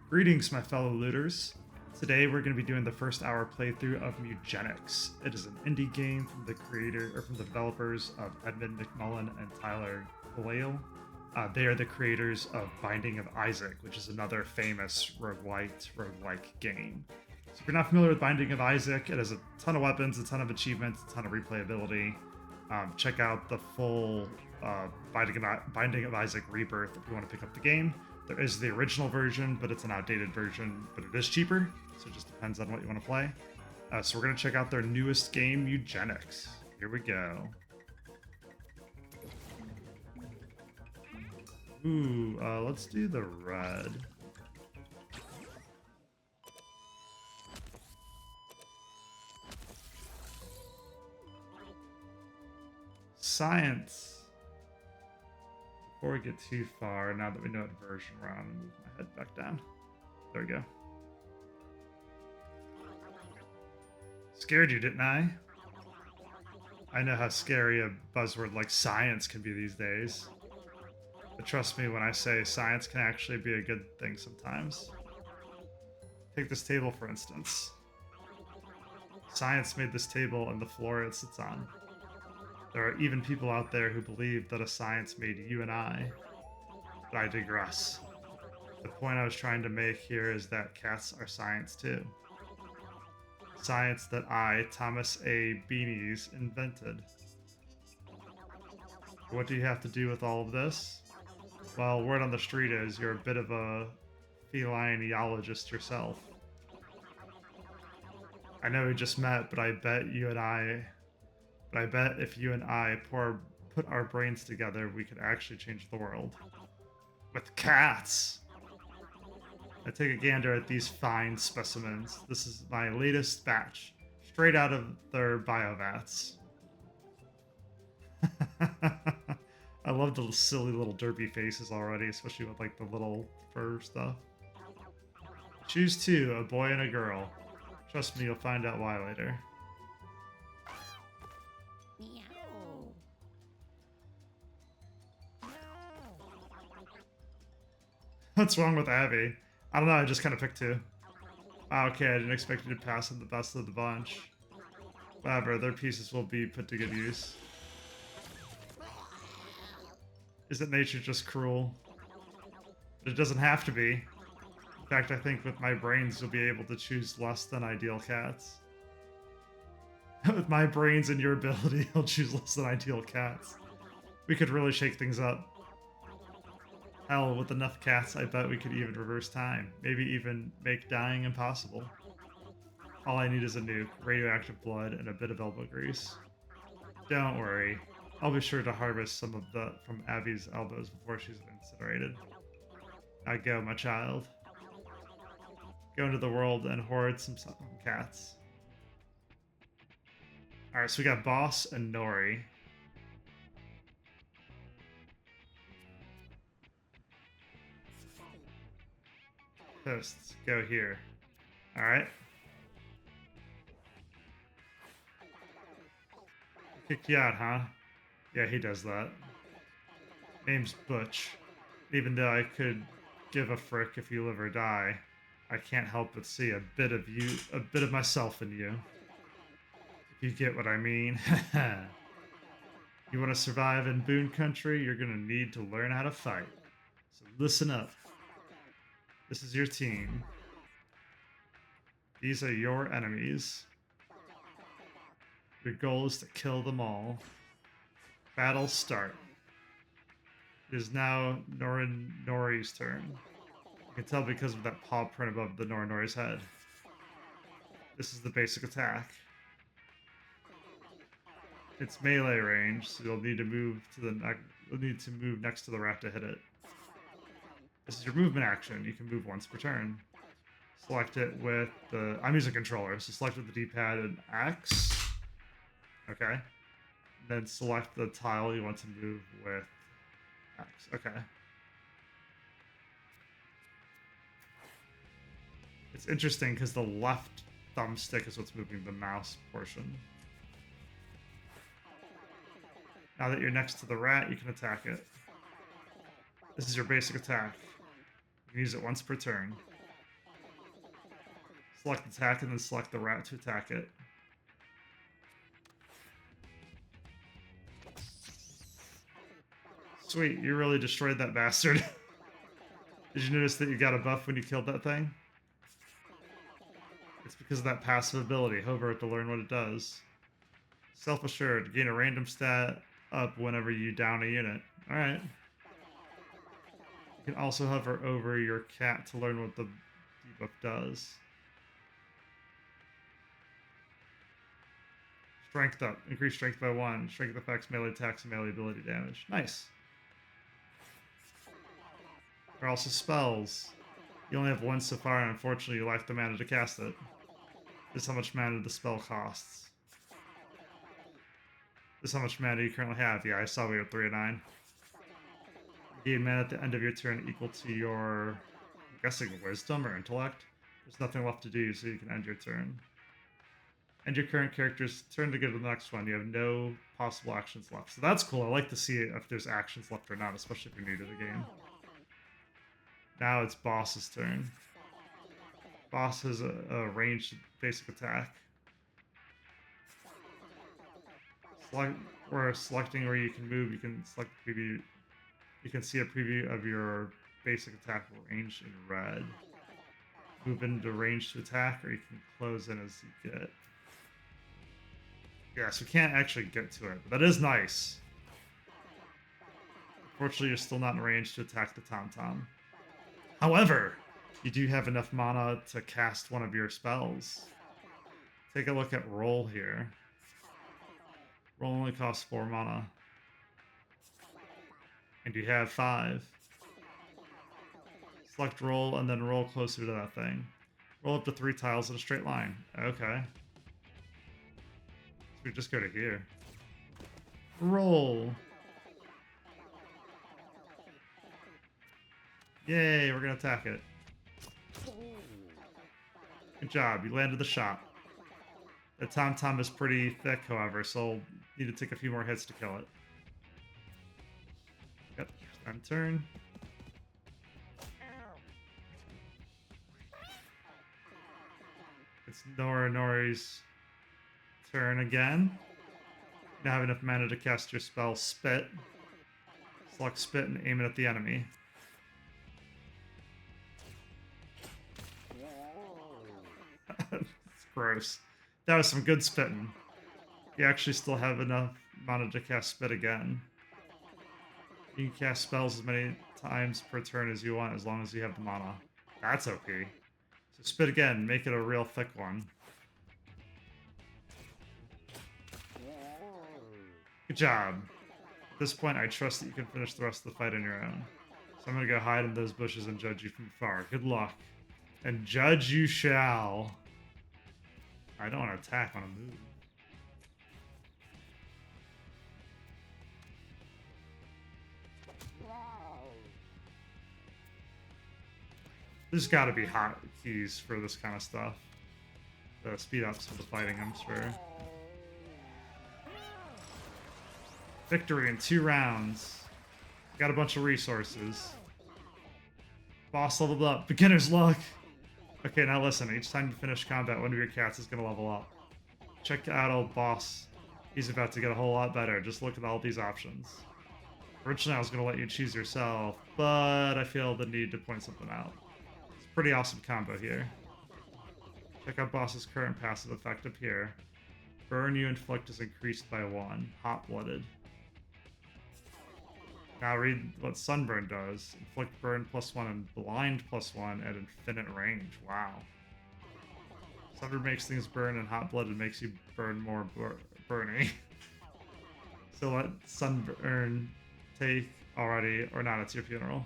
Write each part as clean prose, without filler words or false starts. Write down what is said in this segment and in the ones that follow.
Greetings, my fellow looters. Today we're going to be doing the first hour playthrough of Mewgenics. It is an indie game from the developers of Edmund, McMillen, and Tyler Glaiel. They are the creators of Binding of Isaac, which is another famous roguelike game. So if you're not familiar with Binding of Isaac, it has a ton of weapons, a ton of achievements, a ton of replayability. Check out the full Binding of Isaac Rebirth if you want to pick up the game. There is the original version, but it's an outdated version, but it is cheaper, so it just depends on what you want to play. So we're going to check out their newest game, Mewgenics. Here we go. Ooh, let's do the red. Science. Before we get too far, now that we know what version we're on, move my head back down. There we go. Scared you, didn't I? I know how scary a buzzword like science can be these days. But trust me when I say science can actually be a good thing sometimes. Take this table, for instance. Science made this table and the floor it sits on. There are even people out there who believe that a science made you and I. But I digress. The point I was trying to make here is that cats are science too. Science that I, Thomas A. Beanies, invented. What do you have to do with all of this? Well, word on the street is you're a bit of a felineologist yourself. I know we just met, but I bet if you and I put our brains together, we could actually change the world. With cats! I take a gander at these fine specimens. This is my latest batch, straight out of their biovats. I love the silly little derpy faces already, especially with like the little fur stuff. Choose two, a boy and a girl. Trust me, you'll find out why later. What's wrong with Abby? I don't know, I just kind of picked two. Okay, I didn't expect you to pass on the best of the bunch. Whatever, their pieces will be put to good use. Isn't nature just cruel? But it doesn't have to be. In fact, I think with my brains you'll be able to choose less than ideal cats. With my brains and your ability, you'll choose less than ideal cats. We could really shake things up. Hell, with enough cats, I bet we could even reverse time. Maybe even make dying impossible. All I need is a nuke, radioactive blood, and a bit of elbow grease. Don't worry. I'll be sure to harvest some of that from Abby's elbows before she's incinerated. Now go, my child. Go into the world and hoard some cats. Alright, so we got Boss and Nori. Hosts, go here. Alright. Kick you out, huh? Yeah, he does that. Name's Butch. Even though I could give a frick if you live or die, I can't help but see a bit of myself in you. If you get what I mean. You want to survive in Boon Country, you're going to need to learn how to fight. So listen up. This is your team. These are your enemies. Your goal is to kill them all. Battle start. It is now Nori's turn. You can tell because of that paw print above the Nori's head. This is the basic attack. It's melee range, so you'll need to move next to the rat to hit it. This is your movement action. You can move once per turn. Select it with the... I'm using controller, so select with the D-pad and X. Okay. Then select the tile you want to move with X. Okay. It's interesting because the left thumbstick is what's moving the mouse portion. Now that you're next to the rat, you can attack it. This is your basic attack. You can use it once per turn. Select attack and then select the rat to attack it. Sweet, you really destroyed that bastard. Did you notice that you got a buff when you killed that thing? It's because of that passive ability. Hover to learn what it does. Self-assured. Gain a random stat up whenever you down a unit. Alright. You can also hover over your cat to learn what the debuff does. Strength up. Increase strength by 1. Strength affects melee attacks and melee ability damage. Nice. There are also spells. You only have one so far, and unfortunately you lack the mana to cast it. This is how much mana the spell costs. This is how much mana you currently have. Yeah, I saw we were 3 of 9. You gain mana at the end of your turn equal to your, I'm guessing, wisdom or intellect. There's nothing left to do, so you can end your turn. End your current character's turn to go to the next one. You have no possible actions left. So that's cool. I like to see if there's actions left or not, especially if you're new to the game. Now it's boss's turn. Boss has a ranged basic attack. Selecting where you can move, you can select preview. You can see a preview of your basic attack range in red. Move into range to attack, or you can close in as you get. Yeah, so you can't actually get to it, but that is nice. Unfortunately, you're still not in range to attack the Tom-Tom. However, you do have enough mana to cast one of your spells. Take a look at roll here. Roll only costs 4 mana. And you have 5. Select roll and then roll closer to that thing. Roll up to 3 tiles in a straight line. Okay. So we just go to here. Roll. Yay, we're gonna attack it. Good job, you landed the shot. The Tom-Tom is pretty thick, however, so I'll need to take a few more hits to kill it. Yep, end turn. It's Nori's turn again. Now have enough mana to cast your spell Spit. Select Spit and aim it at the enemy. It's gross. That was some good spitting. You actually still have enough mana to cast Spit again. You can cast spells as many times per turn as you want, as long as you have the mana. That's OP. So Spit again, make it a real thick one. Good job. At this point, I trust that you can finish the rest of the fight on your own. So I'm gonna go hide in those bushes and judge you from afar. Good luck. And judge you shall. I don't want to attack on a move. There's got to be hotkeys for this kind of stuff. To speed up some of the fighting, I'm sure. Victory in 2 rounds. Got a bunch of resources. Boss leveled up. Beginner's luck. Okay, now listen. Each time you finish combat, one of your cats is going to level up. Check out old boss. He's about to get a whole lot better. Just look at all these options. Originally, I was going to let you choose yourself, but I feel the need to point something out. It's a pretty awesome combo here. Check out boss's current passive effect up here. Burn you inflict is increased by 1. Hot-blooded. Now read what Sunburn does. Inflict burn +1 and blind +1 at infinite range. Wow. Sunburn makes things burn, and hot-blooded makes you burn more burning. So let Sunburn take already, or not, it's your funeral.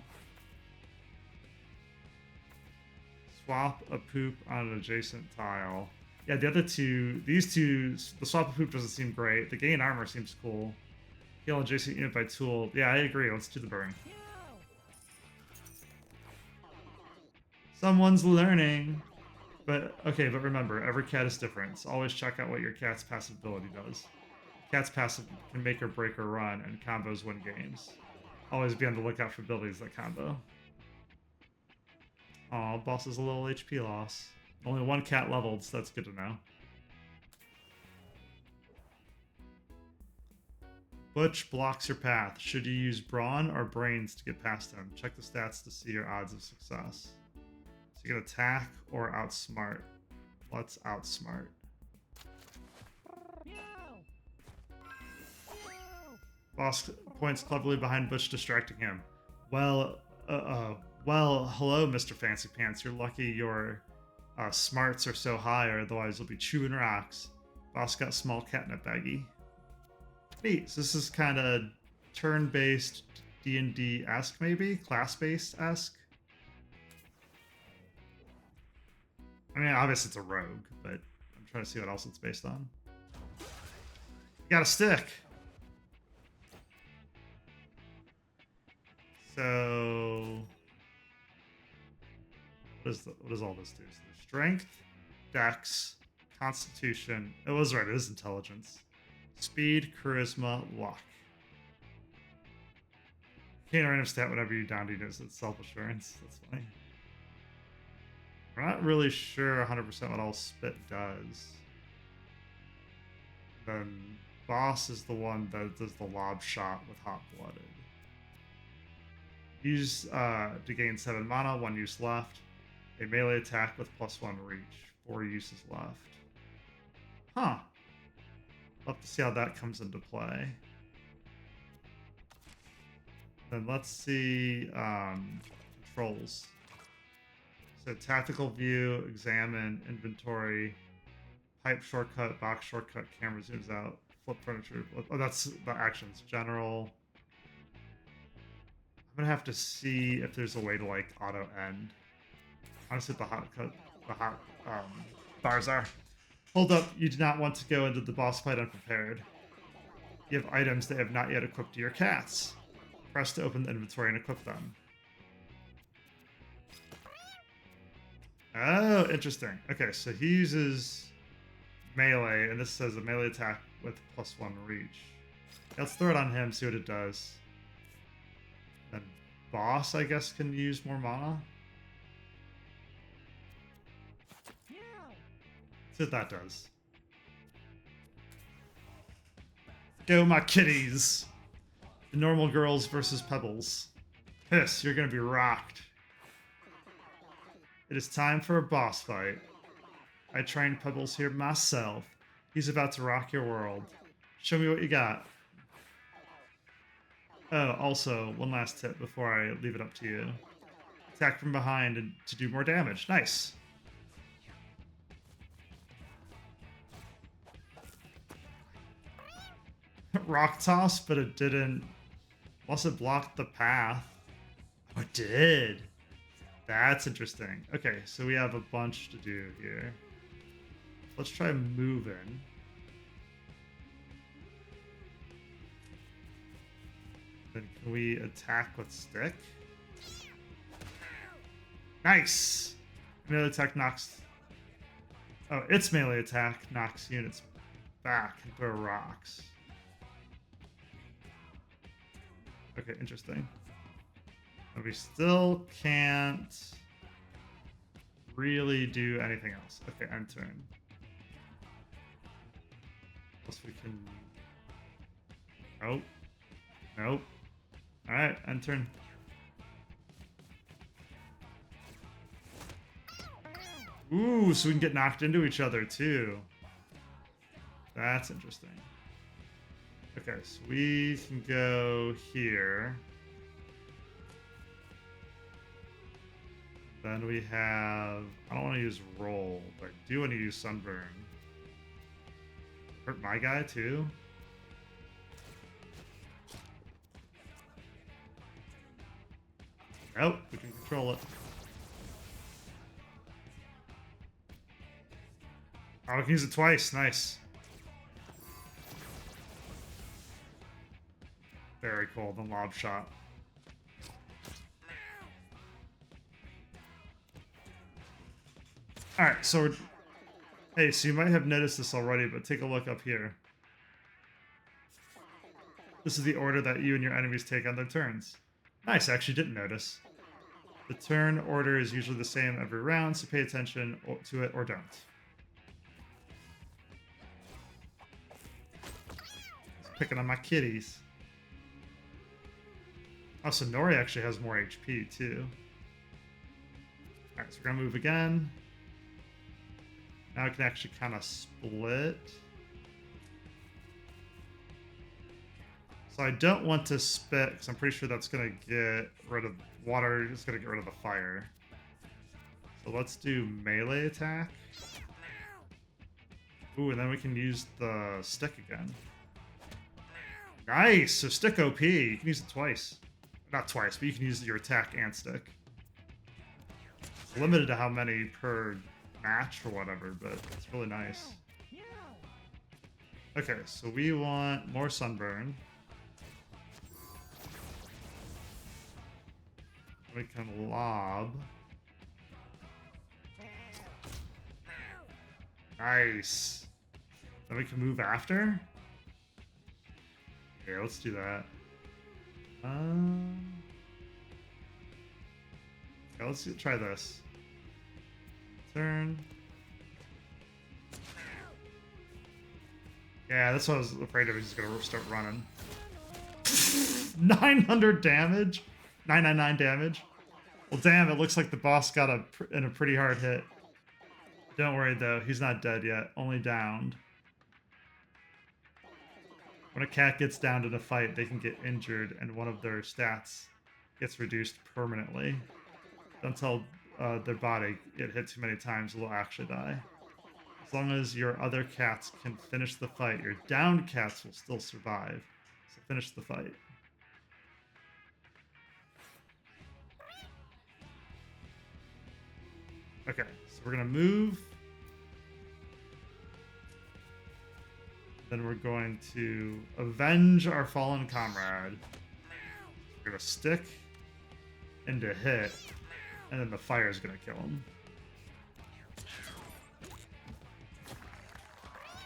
Swap a poop on an adjacent tile. Yeah, the other two, these two, the swap a poop doesn't seem great. The gain armor seems cool. Heal adjacent unit by tool. Yeah, I agree. Let's do the burn. Someone's learning. But, okay, but remember, every cat is different. So always check out what your cat's passive ability does. Cat's passive can make or break or run, and combos win games. Always be on the lookout for abilities that combo. Aw, boss is a little HP loss. Only one cat leveled, so that's good to know. Butch blocks your path. Should you use brawn or brains to get past him? Check the stats to see your odds of success. So you can attack or outsmart. Let's outsmart. Boss points cleverly behind Butch, distracting him. Well, hello, Mr. Fancy Pants. You're lucky your smarts are so high, or otherwise you'll be chewing rocks. Boss got small catnip baggie. Neat. So this is kind of turn-based D&D-esque, maybe? Class-based-esque? I mean, obviously it's a rogue, but I'm trying to see what else it's based on. You got a stick! So... What does all this do? So there's strength, dex, constitution... It was right, it is intelligence. Speed, charisma, luck. Gain a random stat whenever you down units. It's self-assurance. That's funny. We're not really sure 100% what all spit does. Then boss is the one that does the lob shot with hot-blooded. Use to gain 7 mana, 1 use left. A melee attack with +1 reach, 4 uses left. Huh. Love to see how that comes into play. Then let's see controls. So tactical view, examine, inventory, pipe shortcut, box shortcut, camera zooms out, flip furniture. Oh, that's the actions. General. I'm gonna have to see if there's a way to like auto end. Honestly, the hot bars are. Hold up, you do not want to go into the boss fight unprepared. You have items that have not yet equipped to your cats. Press to open the inventory and equip them. Oh, interesting. Okay, so he uses melee, and this says a melee attack with +1 reach. Let's throw it on him, see what it does. Then boss, I guess, can use more mana. See what that does. Go, my kitties! The normal girls versus Pebbles. Piss, you're gonna be rocked. It is time for a boss fight. I trained Pebbles here myself. He's about to rock your world. Show me what you got. Oh, also, one last tip before I leave it up to you. Attack from behind and to do more damage. Nice. Rock toss, but it didn't. Plus it blocked the path. Oh, it did. That's interesting. Okay, so we have a bunch to do here. Let's try moving. Then can we attack with stick? Nice! Melee attack knocks... Oh, its melee attack knocks units back and throw rocks. Okay, interesting. But we still can't really do anything else. Okay, end turn. Plus we can... Nope. Nope. Alright, end turn. Ooh, so we can get knocked into each other too. That's interesting. Okay, so we can go here. Then we have... I don't want to use roll, but I do want to use sunburn. Hurt my guy too? Nope, we can control it. Oh, we can use it twice. Nice. Very cool. The lob shot. Alright, so we're... Hey, so you might have noticed this already, but take a look up here. This is the order that you and your enemies take on their turns. Nice, I actually didn't notice. The turn order is usually the same every round, so pay attention to it or don't. Just picking on my kitties. Oh, so Nori actually has more HP too. Alright, so we're gonna move again. Now I can actually kind of split. So I don't want to spit, because I'm pretty sure that's going to get rid of water. It's going to get rid of the fire. So let's do melee attack. Ooh, and then we can use the stick again. Nice! So stick OP. You can use it twice. Not twice, but you can use your attack and stick. It's limited to how many per match or whatever, but it's really nice. Okay, so we want more sunburn. We can lob. Nice. Then we can move after? Okay, let's do that. Okay, let's try this. Turn. Yeah, that's what I was afraid of. He's gonna start running. 900 damage? 999 damage. Well, damn, it looks like the boss got in a pretty hard hit. Don't worry, though. He's not dead yet. Only downed. When a cat gets downed in a fight, they can get injured, and one of their stats gets reduced permanently. Until their body get hit too many times, they'll actually die. As long as your other cats can finish the fight, your downed cats will still survive. So finish the fight. Okay, so we're gonna move. Then we're going to avenge our fallen comrade. We're gonna stick into hit, and then the fire is gonna kill him.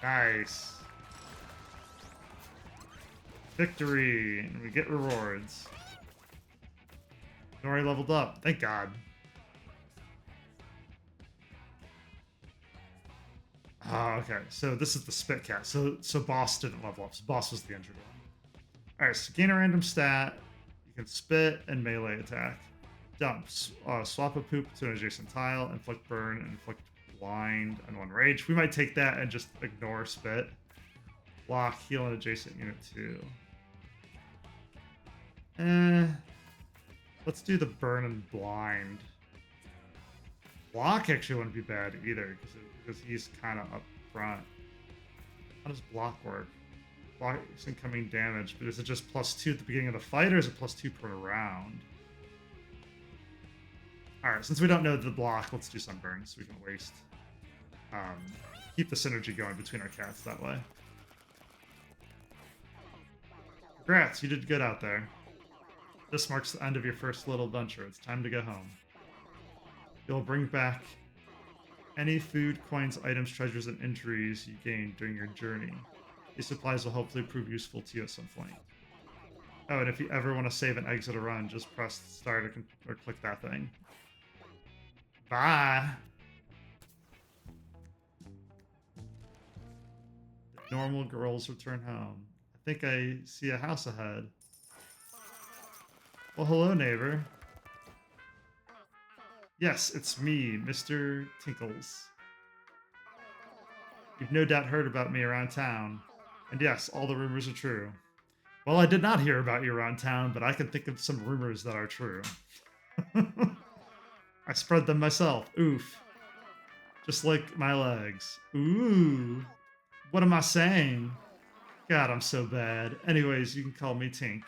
Nice. Victory, and we get rewards. Nori leveled up, thank God. Oh, okay. So this is the spit cat. So boss didn't level up. So boss was the injured one. All right. So gain a random stat. You can spit and melee attack. Dump. Swap a poop to an adjacent tile. Inflict burn. Inflict blind and one rage. We might take that and just ignore spit. Block. Heal an adjacent unit too. Let's do the burn and blind. Block actually wouldn't be bad either because he's kind of up front. How does block work? Block is incoming damage, but is it just +2 at the beginning of the fight, or is it +2 per round? Alright, since we don't know the block, let's do sunburn so we can waste. Keep the synergy going between our cats that way. Congrats, you did good out there. This marks the end of your first little adventure. It's time to go home. You'll bring back any food, coins, items, treasures, and injuries you gained during your journey. These supplies will hopefully prove useful to you at some point. Oh, and if you ever want to save and exit a run, just press start or click that thing. Bye! The normal girls return home. I think I see a house ahead. Well, hello, neighbor. Yes, it's me, Mr. Tinkles. You've no doubt heard about me around town. And yes, all the rumors are true. Well, I did not hear about you around town, but I can think of some rumors that are true. I spread them myself. Oof. Just like my legs. Ooh. What am I saying? God, I'm so bad. Anyways, you can call me Tink.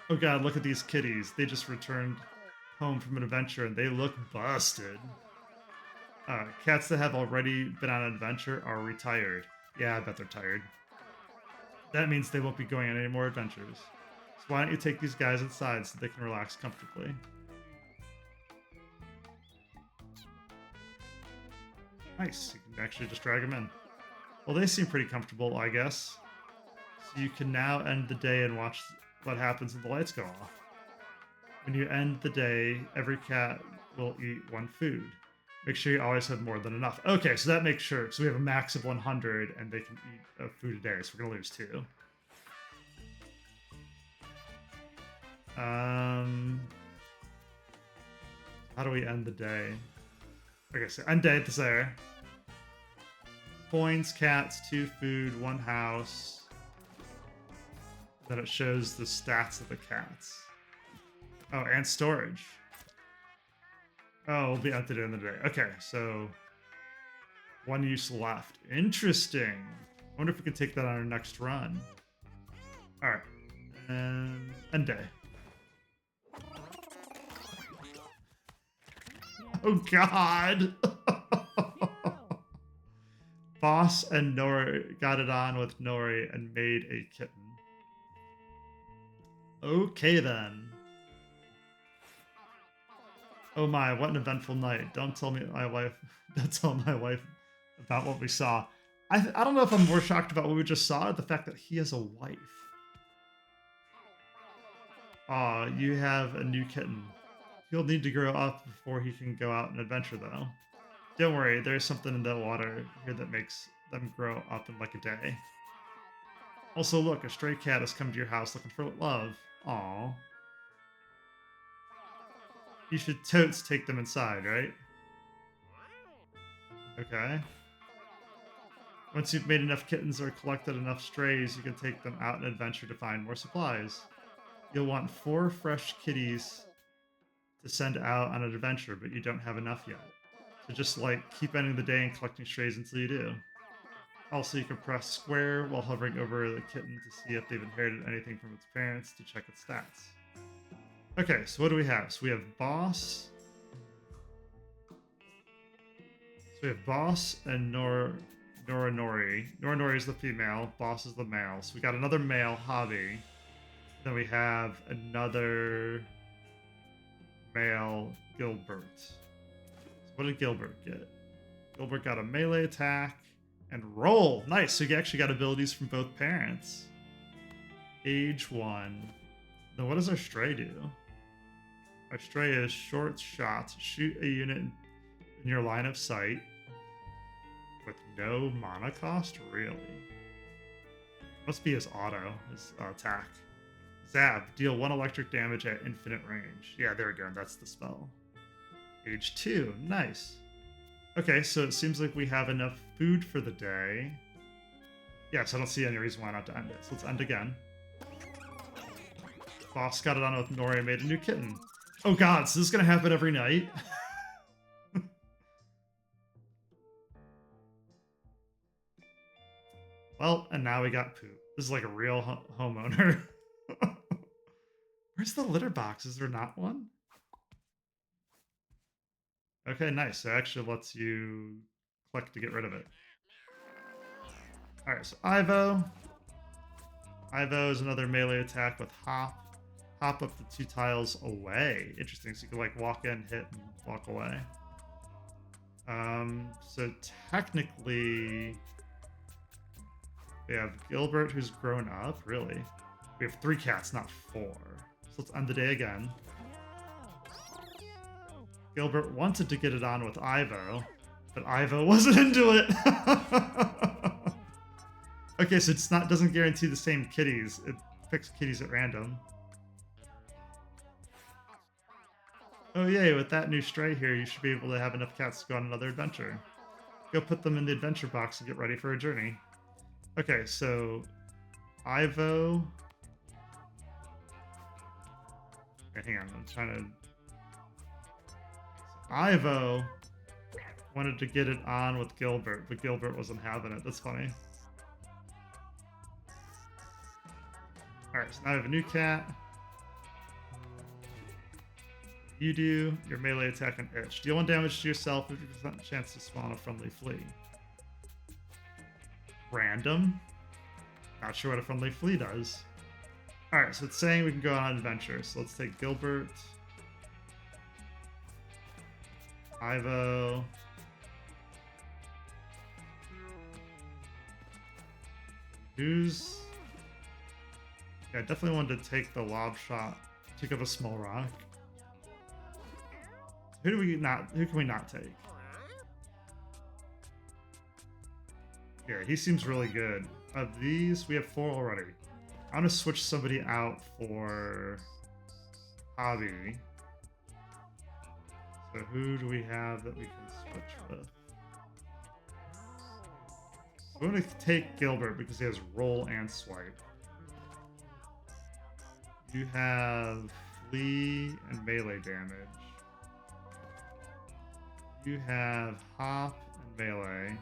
Oh god, look at these kitties. They just returned home from an adventure and they look busted. Cats that have already been on an adventure are retired. Yeah, I bet they're tired. That means they won't be going on any more adventures. So why don't you take these guys inside so they can relax comfortably? Nice, you can actually just drag them in. Well, they seem pretty comfortable, I guess. So you can now end the day and watch what happens when the lights go off. When you end the day, every cat will eat one food. Make sure you always have more than enough. Okay, so that makes sure. So we have a max of 100, and they can eat food a day. So we're gonna lose 2. How do we end the day? Okay, so end day there. Coins, cats, 2 food, 1 house. Then it shows the stats of the cats. Oh, and storage. Oh, will be emptied in the day. Okay, so 1 use left. Interesting. I wonder if we can take that on our next run. All right, and end day. Oh God. Boss and Nori got it on with Nori and made a kitten. Okay then. Oh my, what an eventful night. Don't tell my wife about what we saw. I don't know if I'm more shocked about what we just saw or the fact that he has a wife. Aw, you have a new kitten. He'll need to grow up before he can go out and adventure though. Don't worry, there's something in that water here that makes them grow up in like a day. Also look, a stray cat has come to your house looking for love. Aw. You should totes take them inside, right? Okay. Once you've made enough kittens or collected enough strays, you can take them out and adventure to find more supplies. You'll want 4 fresh kitties to send out on an adventure, but you don't have enough yet. So just like keep ending the day and collecting strays until you do. Also, you can press square while hovering over the kitten to see if they've inherited anything from its parents to check its stats. Okay, so what do we have? So we have boss. So we have boss and Noranori. Noranori is the female, boss is the male. So we got another male hobby. Then we have another male Gilbert. So what did Gilbert get? Gilbert got a melee attack and roll. Nice. So you actually got abilities from both parents. Age 1. Then what does our stray do? Our stray is short shots. Shoot a unit in your line of sight with no mana cost? Really? Must be his auto, his attack. Zap. Deal 1 electric damage at infinite range. Yeah, there we go. That's the spell. Age 2. Nice. Okay, so it seems like we have enough food for the day. Yes, I don't see any reason why not to end it. So let's end again. Boss got it on with Nori and made a new kitten. Oh god, so this is going to happen every night? Well, and now we got poop. This is like a real homeowner. Where's the litter box? Is there not one? Okay, nice. So it actually lets you click to get rid of it. Alright, so Ivo. Ivo is another melee attack with hop. Hop up the 2 tiles away. Interesting. So you can like walk in, hit, and walk away. So technically we have Gilbert who's grown up, really. We have 3 cats, not 4. So let's end the day again. Gilbert wanted to get it on with Ivo, but Ivo wasn't into it. Okay, so it's not doesn't guarantee the same kitties. It picks kitties at random. Oh yay, with that new stray here, you should be able to have enough cats to go on another adventure. Go put them in the adventure box and get ready for a journey. Okay, so Ivo. Okay, hang on, I'm trying to. Ivo wanted to get it on with Gilbert, but Gilbert wasn't having it. That's funny. Alright, so now I have a new cat. You do your melee attack and itch. Deal 1 damage to yourself, 50% chance to spawn a friendly flea. Random? Not sure what a friendly flea does. Alright, so it's saying we can go on an adventure. So let's take Gilbert. Ivo. Who's... Yeah, I definitely wanted to take the lob shot. Pick up a small rock. Who do we not? Who can we not take? Yeah, he seems really good. Of these, we have 4 already. I'm gonna switch somebody out for Hobby. So who do we have that we can switch with? I'm gonna take Gilbert because he has roll and swipe. You have flee and melee damage. You have hop and melee.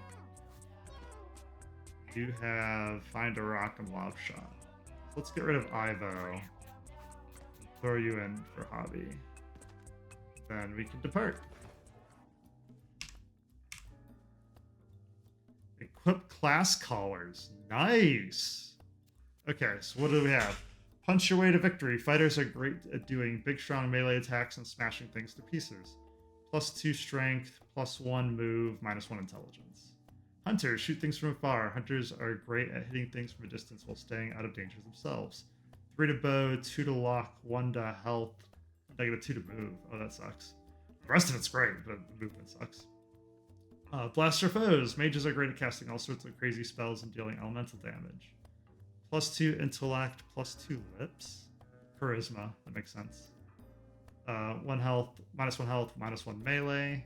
You have find a rock and lob shot. So let's get rid of Ivo. And throw you in for Hobby. Then we can depart. Equip class collars. Nice. Okay, so what do we have? Punch your way to victory. Fighters are great at doing big, strong melee attacks and smashing things to pieces. +2 strength, +1 move, -1 intelligence. Hunters shoot things from afar. Hunters are great at hitting things from a distance while staying out of danger themselves. 3 to bow, 2 to lock, 1 to health, -2 to move. Oh, that sucks. The rest of it's great, but the movement sucks. Blaster foes. Mages are great at casting all sorts of crazy spells and dealing elemental damage. +2 intellect, +2 lips. Charisma. That makes sense. 1 health, -1 health, -1 melee.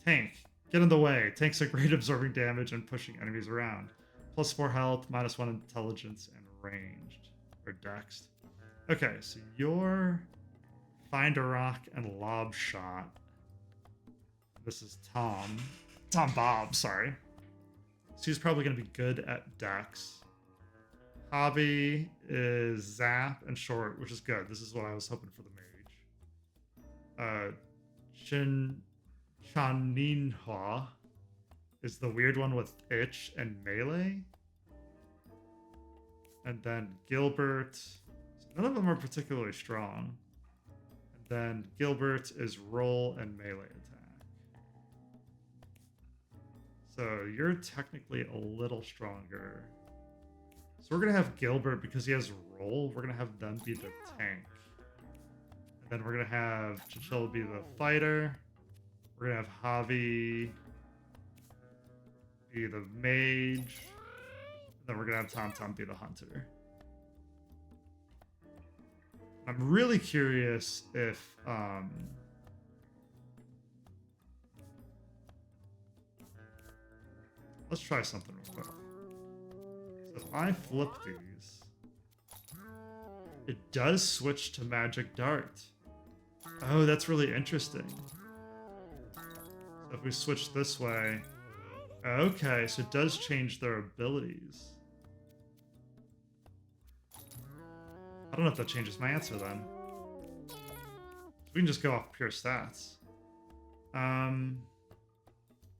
Tank. Get in the way. Tanks are great at absorbing damage and pushing enemies around. +4 health, -1 intelligence, and ranged. Or dexed. Okay, so you're find a rock and lob shot. This is Tom Bob, sorry. So he's probably going to be good at dex. Hobby is zap and short, which is good. This is what I was hoping for the mage. Chaninhua is the weird one with itch and melee. And then Gilbert. So none of them are particularly strong. And then Gilbert is roll and melee attack. So you're technically a little stronger. So we're going to have Gilbert because he has roll. We're going to have them be the tank. And then we're going to have Chinchilla be the fighter. We're going to have Javi be the mage. And then we're going to have Tom Tom be the hunter. I'm really curious if... let's try something real quick. So if I flip these, it does switch to Magic Dart. Oh, that's really interesting. So if we switch this way... Okay, so it does change their abilities. I don't know if that changes my answer then. We can just go off pure stats.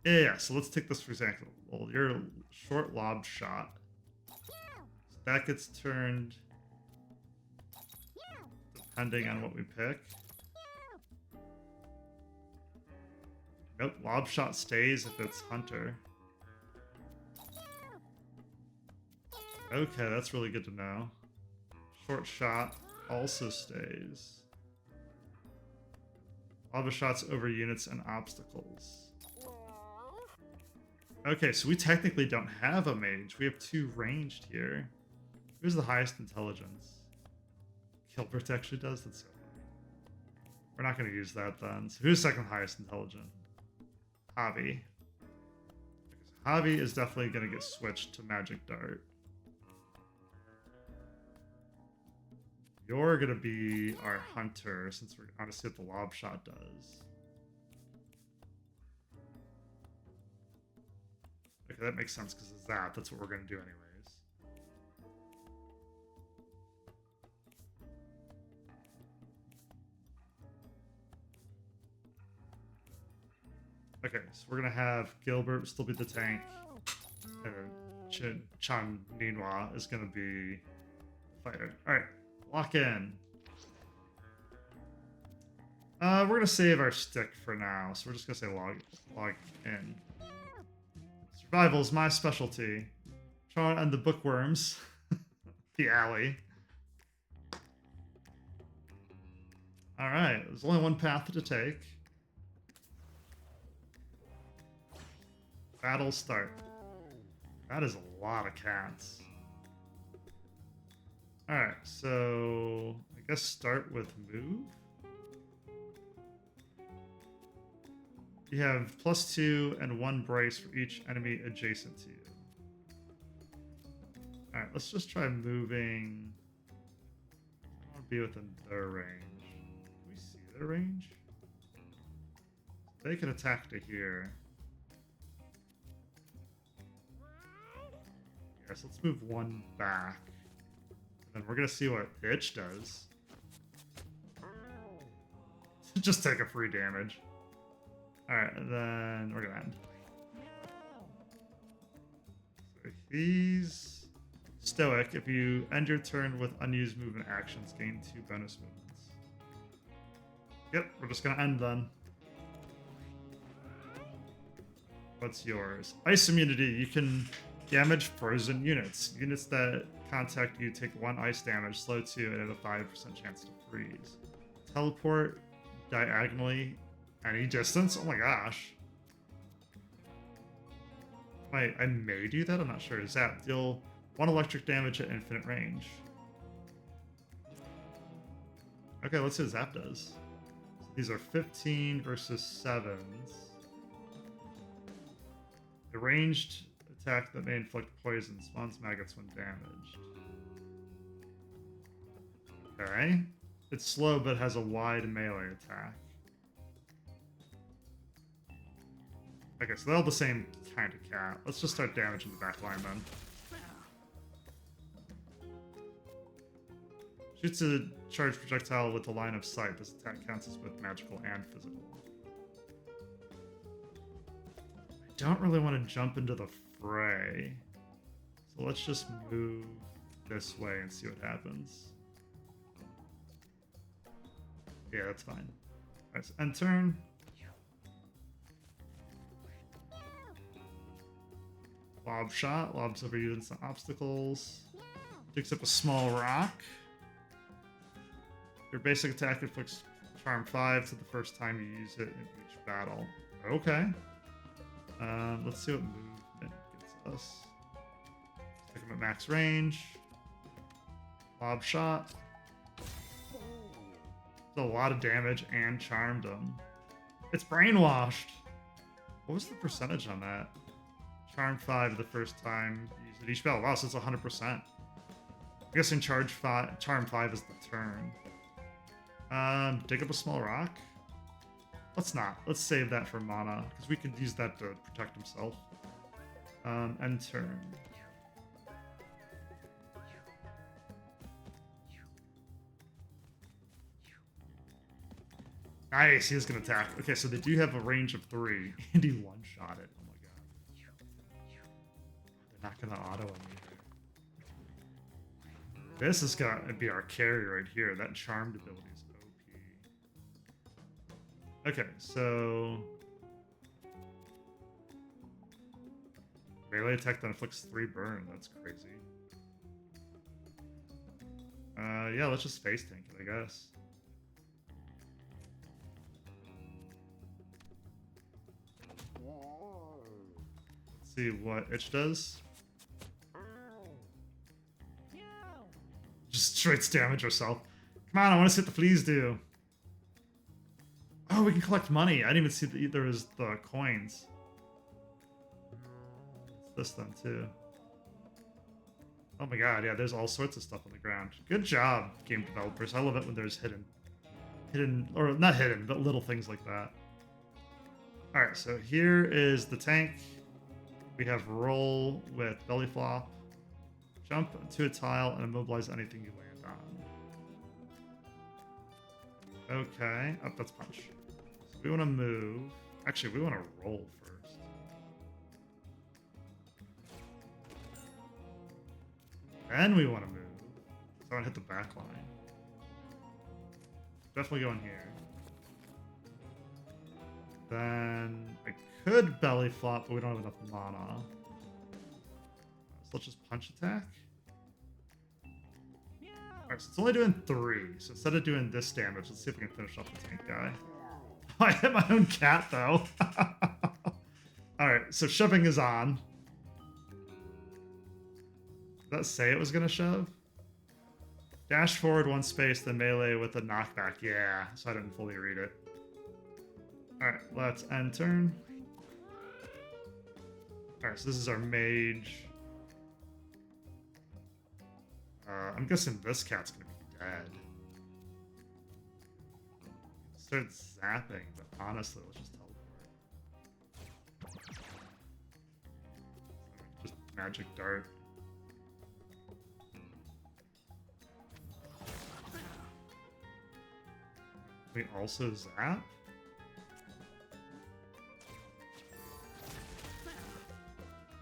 Yeah, so let's take this for example. Well, your short lob shot. So that gets turned depending on what we pick. Nope, lob shot stays if it's hunter. Okay, that's really good to know. Short shot also stays. Lava shots over units and obstacles. Okay, so we technically don't have a mage. We have 2 ranged here. Who's the highest intelligence? Gilbert actually does? That's so funny. We're not going to use that then. So who's second highest intelligent? Javi. Javi is definitely going to get switched to Magic Dart. You're going to be our hunter, since we're going to see what the lob shot does. Okay, that makes sense because it's that. That's what we're going to do anyways. Okay, so we're going to have Gilbert still be the tank. Chan Ninwa is going to be the fighter. Alright. Lock in. We're going to save our stick for now, so we're just going to say log in. Survival is my specialty. Try and the bookworms. The alley. Alright, there's only one path to take. Battle start. That is a lot of cats. Alright, so I guess start with move. You have +2 and 1 brace for each enemy adjacent to you. Alright, let's just try moving. I want to be within their range. Can we see their range? They can attack to here. Yes, let's move 1 back. And we're gonna see what itch does. Just take a free damage. Alright, and then we're gonna end. So he's stoic. If you end your turn with unused movement actions, gain 2 bonus movements. Yep, we're just gonna end then. What's yours? Ice immunity. You can damage frozen units. Units that contact you take 1 ice damage, slow 2, and have a 5% chance to freeze. Teleport diagonally any distance? Oh my gosh. I may do that? I'm not sure. Zap. Deal 1 electric damage at infinite range. Okay, let's see what Zap does. So these are 15 versus 7s. A ranged attack that may inflict poison spawns maggots when damaged. Okay. It's slow but has a wide melee attack. Okay, so they're all the same kind of cat. Let's just start damaging the back line then. Shoots a charged projectile with a line of sight. This attack counts as both magical and physical. I don't really want to jump into the fray. So let's just move this way and see what happens. Yeah, that's fine. Alright, so end turn. Lob shot. Lobs over units and obstacles. Digs up a small rock. Your basic attack inflicts Charm 5 to the first time you use it in each battle. Okay. Let's see what movement gets us. Stick him at max range. Lob shot. It's a lot of damage and charmed him. It's brainwashed. What was the percentage on that? Charm 5 the first time you use it each battle. Wow, so it's 100%. I'm guessing Charm 5 is the turn. Dig up a small rock. Let's not. Let's save that for mana, because we could use that to protect himself. End turn. Nice, he is going to attack. Okay, so they do have a range of 3, and he one-shot it. Oh my god. They're not going to auto him either. This is going to be our carry right here. That charmed ability is OP. Okay, so... melee attack that inflicts 3 burn. That's crazy. Yeah, let's just face tank it, I guess. Let's see what itch does. Just straight damage herself. Come on, I want to see what the fleas do. Oh, we can collect money. I didn't even see that there was the coins. It's this then too. Oh my god, yeah, there's all sorts of stuff on the ground. Good job, game developers. I love it when there's hidden, or not hidden, but little things like that. Alright, so here is the tank. We have roll with belly flop. Jump to a tile and immobilize anything you land on. Okay, oh, that's punch. So we want to move. Actually, we want to roll first. Then we want to move. So I want to hit the back line. Definitely going here. Then I could belly flop, but we don't have enough mana. So let's just punch attack. Alright, so it's only doing 3. So instead of doing this damage, let's see if we can finish off the tank guy. I hit my own cat, though. Alright, Alright, so shoving is on. Did that say it was gonna shove? Dash forward 1 space, then melee with a knockback. Yeah, so I didn't fully read it. Alright, let's end turn. Alright, so this is our mage. I'm guessing this cat's gonna be dead. Start zapping, but honestly, let's just teleport. Just magic dart. We also zap?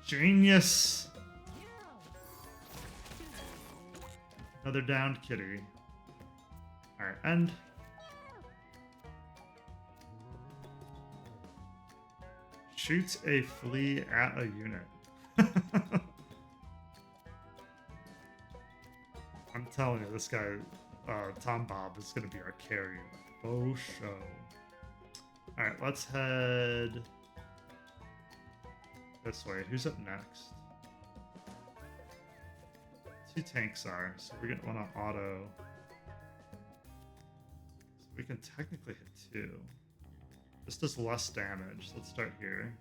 Genius! Another downed kitty. Alright, end. Shoots a flea at a unit. I'm telling you, this guy, Tom Bob, is going to be our carrier. Oh, show. Alright, let's head this way. Who's up next? 2 tanks are, so we're going to want to auto. So we can technically hit 2. This does less damage. Let's start here.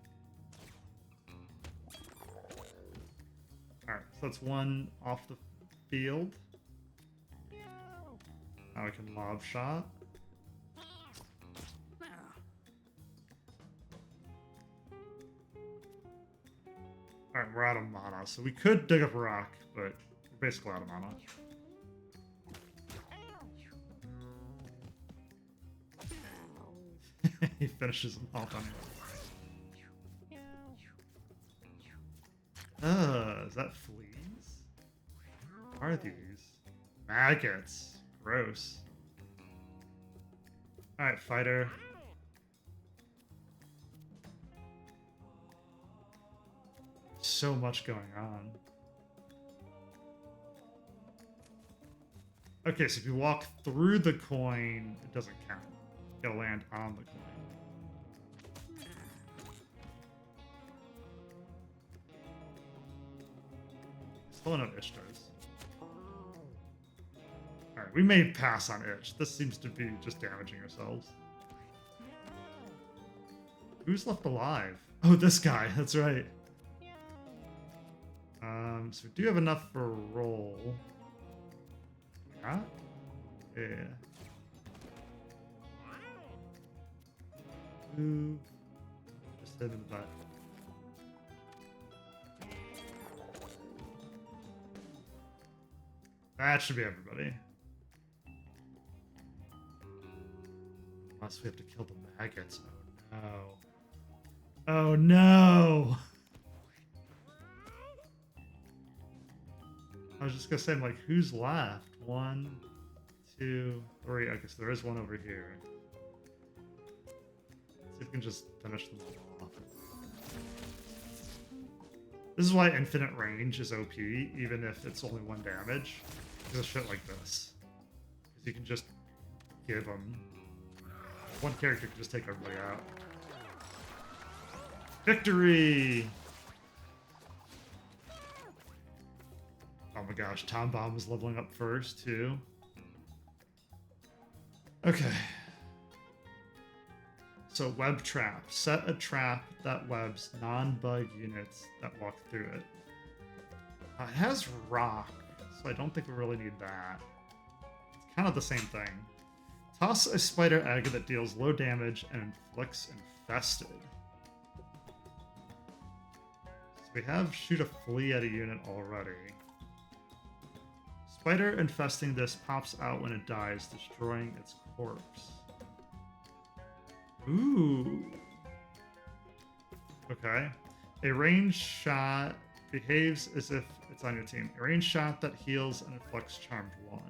Alright, so that's 1 off the field. Now we can lob shot. Alright, we're out of mana, so we could dig up a rock, but we're basically out of mana. He finishes them off on it. Is that fleas? What are these? Maggots. Gross. Alright, fighter. So much going on. Okay, so if you walk through the coin, it doesn't count. You gotta land on the coin. Still enough itch does. Alright, we may pass on itch. This seems to be just damaging ourselves. Who's left alive? Oh, this guy, that's right. So we do have enough for a roll. Yeah? Yeah. Ooh. Just hit in the butt. That should be everybody. Unless we have to kill the maggots. Oh no. Oh no! I was just gonna say, like, who's left? 1, 2, 3. Okay, so there is one over here. Let's see if we can just finish them all off. This is why infinite range is OP, even if it's only 1 damage. Because of shit like this. Because you can just give them. One character can just take everybody out. Victory! Oh my gosh, Tom Bomb is leveling up first, too. Okay. So, web trap. Set a trap that webs non-bug units that walk through it. It has rock, so I don't think we really need that. It's kind of the same thing. Toss a spider egg that deals low damage and inflicts infested. So we have shoot a flea at a unit already. Spider infesting this pops out when it dies, destroying its corpse. Ooh. Okay. A ranged shot behaves as if it's on your team. A ranged shot that heals and inflicts charmed 1.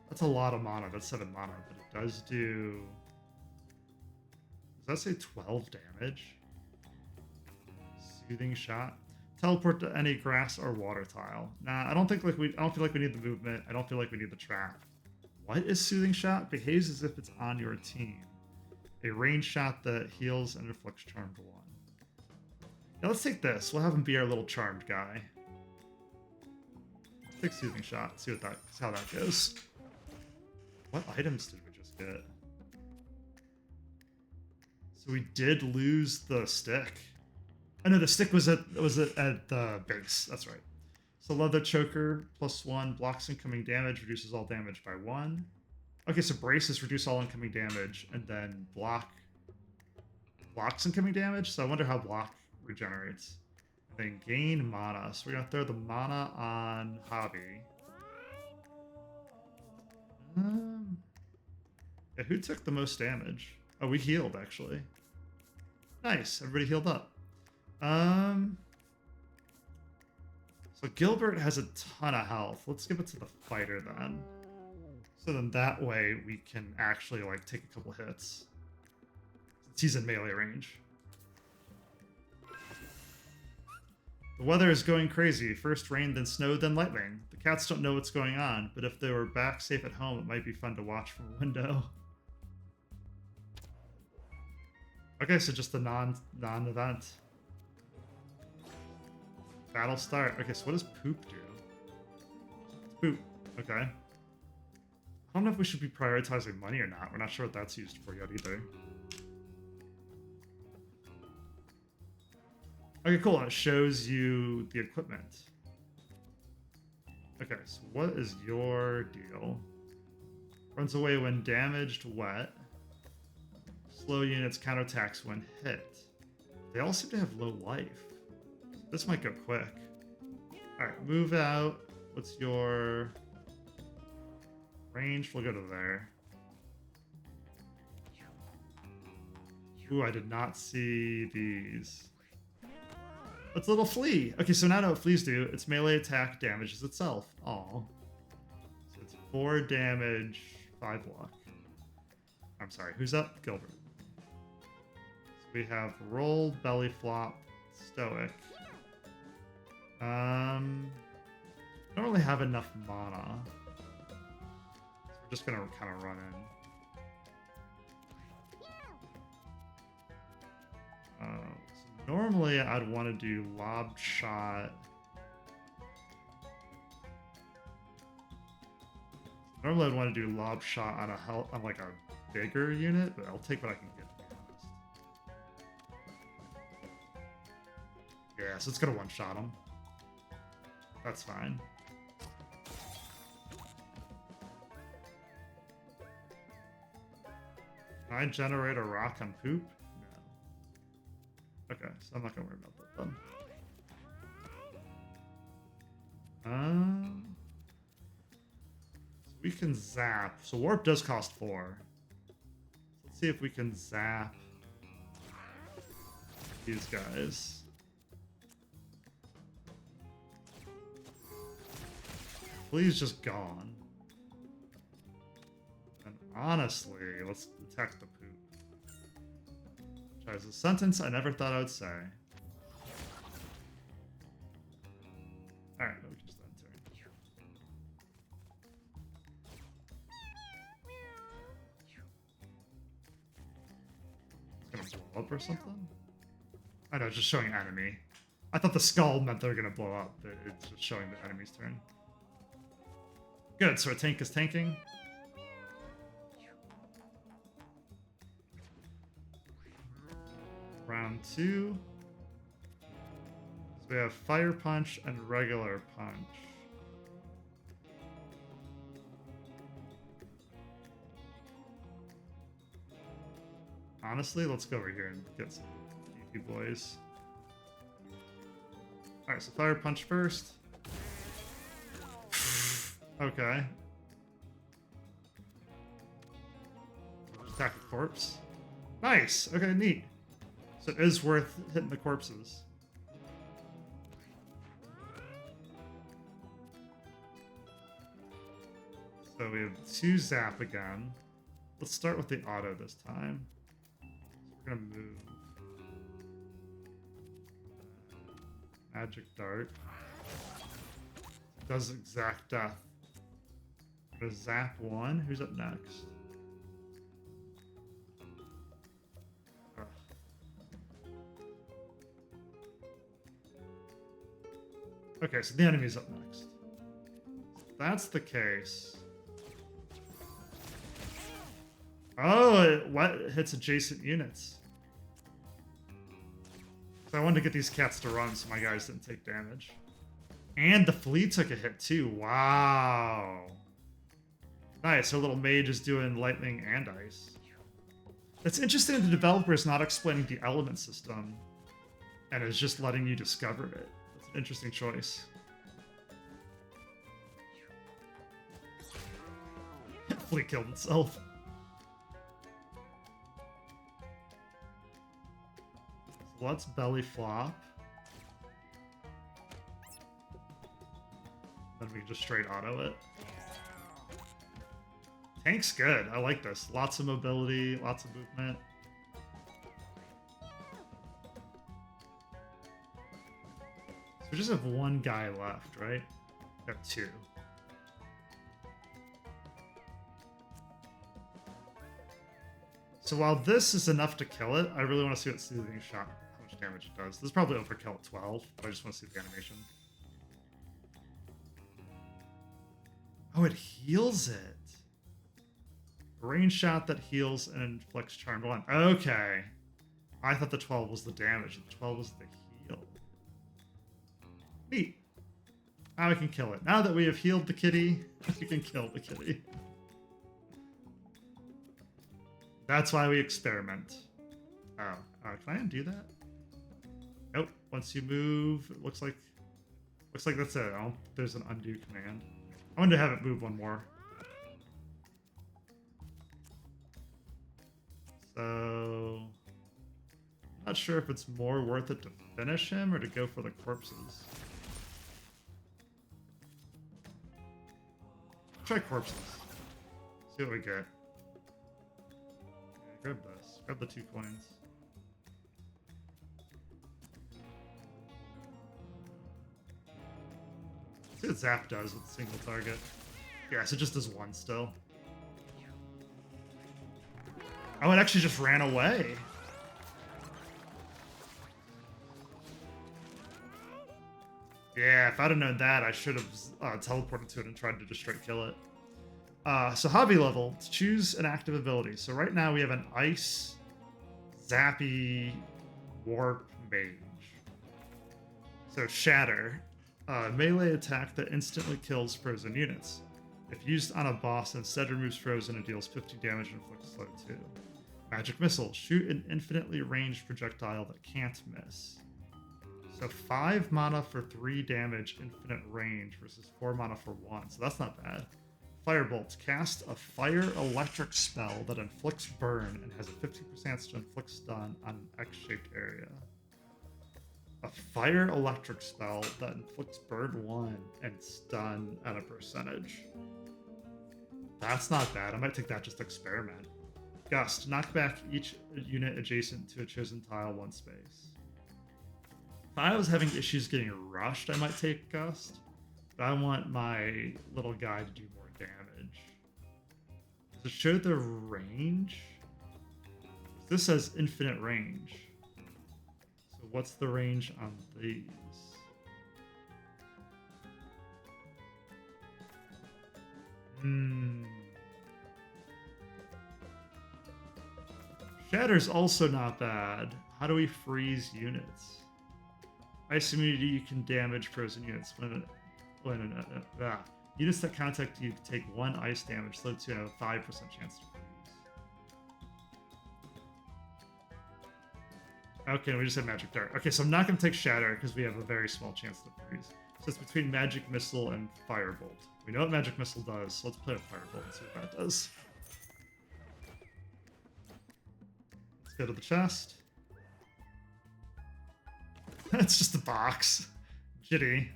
That's a lot of mana. That's 7 mana, but it does do... Does that say 12 damage? Soothing shot. Teleport to any grass or water tile. Nah, I don't feel like we need the movement. I don't feel like we need the trap. What is soothing shot? Behaves as if it's on your team. A ranged shot that heals and inflicts charmed 1. Yeah, let's take this. We'll have him be our little charmed guy. Take soothing shot. See how that goes. What items did we just get? So we did lose the stick. Oh no, the stick was at the base. That's right. So leather choker +1 blocks incoming damage, reduces all damage by 1. Okay, so braces reduce all incoming damage, and then blocks incoming damage. So I wonder how block regenerates. And then gain mana. So we're gonna throw the mana on Hobby. Yeah, who took the most damage? Oh, we healed actually. Nice, everybody healed up. So Gilbert has a ton of health. Let's give it to the fighter then. So then that way we can actually like take a couple hits. Since he's in melee range. The weather is going crazy. First rain, then snow, then lightning. The cats don't know what's going on, but if they were back safe at home, it might be fun to watch from a window. Okay, so just the non-event. Battle start. Okay, so what does poop do? Poop. Okay. I don't know if we should be prioritizing money or not. We're not sure what that's used for yet either. Okay, cool. It shows you the equipment. Okay, so what is your deal? Runs away when damaged, wet. Slow units counterattacks when hit. They all seem to have low life. This might go quick. Alright, move out. What's your range? We'll go to there. Ooh, I did not see these. It's a little flea. Okay, so now I know what fleas do. Its melee attack damages itself. Aw. So it's 4 damage, 5 luck. I'm sorry, who's up? Gilbert. So we have roll, belly flop, stoic. I don't really have enough mana. So we're just gonna kind of run in. So normally I'd want to do lob shot. Normally I'd want to do lob shot on like a bigger unit, but I'll take what I can get, to be honest. Yeah, so it's gonna one-shot him. That's fine. Can I generate a rock on poop? No. Okay, so I'm not gonna worry about that then. So we can zap. So warp does cost 4. Let's see if we can zap these guys. Please just gone. And honestly, let's attack the poop. Which is a sentence I never thought I would say. Alright, we can just enter. It's gonna blow up or something? I know, it's just showing enemy. I thought the skull meant they were gonna blow up, but it's just showing the enemy's turn. Good, so a tank is tanking. Round 2. So we have fire punch and regular punch. Honestly, let's go over here and get some beefy boys. Alright, so fire punch first. Okay. Attack a corpse. Nice! Okay, neat. So it is worth hitting the corpses. So we have 2 zap again. Let's start with the auto this time. So we're gonna move. Magic dart. Does exact death. Gonna zap 1. Who's up next? Ugh. Okay, so the enemy's up next. If that's the case. Oh, it hits adjacent units. So I wanted to get these cats to run so my guys didn't take damage. And the flea took a hit too. Wow. Nice, our little mage is doing lightning and ice. It's interesting that the developer is not explaining the element system and is just letting you discover it. That's an interesting choice. Flea killed itself. So let's belly flop. Then we can just straight auto it. Tank's good. I like this. Lots of mobility, lots of movement. So we just have one guy left, right? We have two. So while this is enough to kill it, I really want to see what Soothing Shot, how much damage it does. This is probably overkill at 12, but I just want to see the animation. Oh, it heals it. Range shot that heals and inflicts charmed 1. Okay. I thought the 12 was the damage. The 12 was the heal. Neat. Now we can kill it. Now that we have healed the kitty, we can kill the kitty. That's why we experiment. Oh, can I undo that? Nope. Once you move, it looks like that's it. Oh, there's an undo command. I wanted to have it move one more. So, I'm not sure if it's more worth it to finish him or to go for the corpses. Try corpses. See what we get. Okay, grab this. Grab the 2 coins. See what Zap does with a single target. Yeah, so it just does 1 still. Oh, it actually just ran away. Yeah, if I'd have known that, I should have teleported to it and tried to just straight kill it. So hobby level, to choose an active ability. So right now we have an ice, zappy, warp, mage. So shatter, melee attack that instantly kills frozen units. If used on a boss, instead removes frozen and deals 50 damage and inflicts slow 2. Magic Missile. Shoot an infinitely ranged projectile that can't miss. So 5 mana for 3 damage, infinite range, versus 4 mana for 1. So that's not bad. Firebolt. Cast a fire electric spell that inflicts burn and has a 50% chance to inflict stun on an X-shaped area. A fire electric spell that inflicts burn 1 and stun at a percentage. That's not bad. I might take that just to experiment. Gust. Knock back each unit adjacent to a chosen tile 1 space. If I was having issues getting rushed, I might take Gust. But I want my little guy to do more damage. Does it show the range? This says infinite range. So what's the range on these? Shatter's also not bad. How do we freeze units? Ice immunity, you can damage frozen units. Units that contact you take 1 ice damage, slow 2 and have a 5% chance to freeze. Okay, we just had Magic Dart. Okay, so I'm not going to take Shatter because we have a very small chance to freeze. So it's between Magic Missile and Firebolt. We know what Magic Missile does, so let's play with Firebolt and see what that does. Let's go to the chest. It's just a box. Jitty.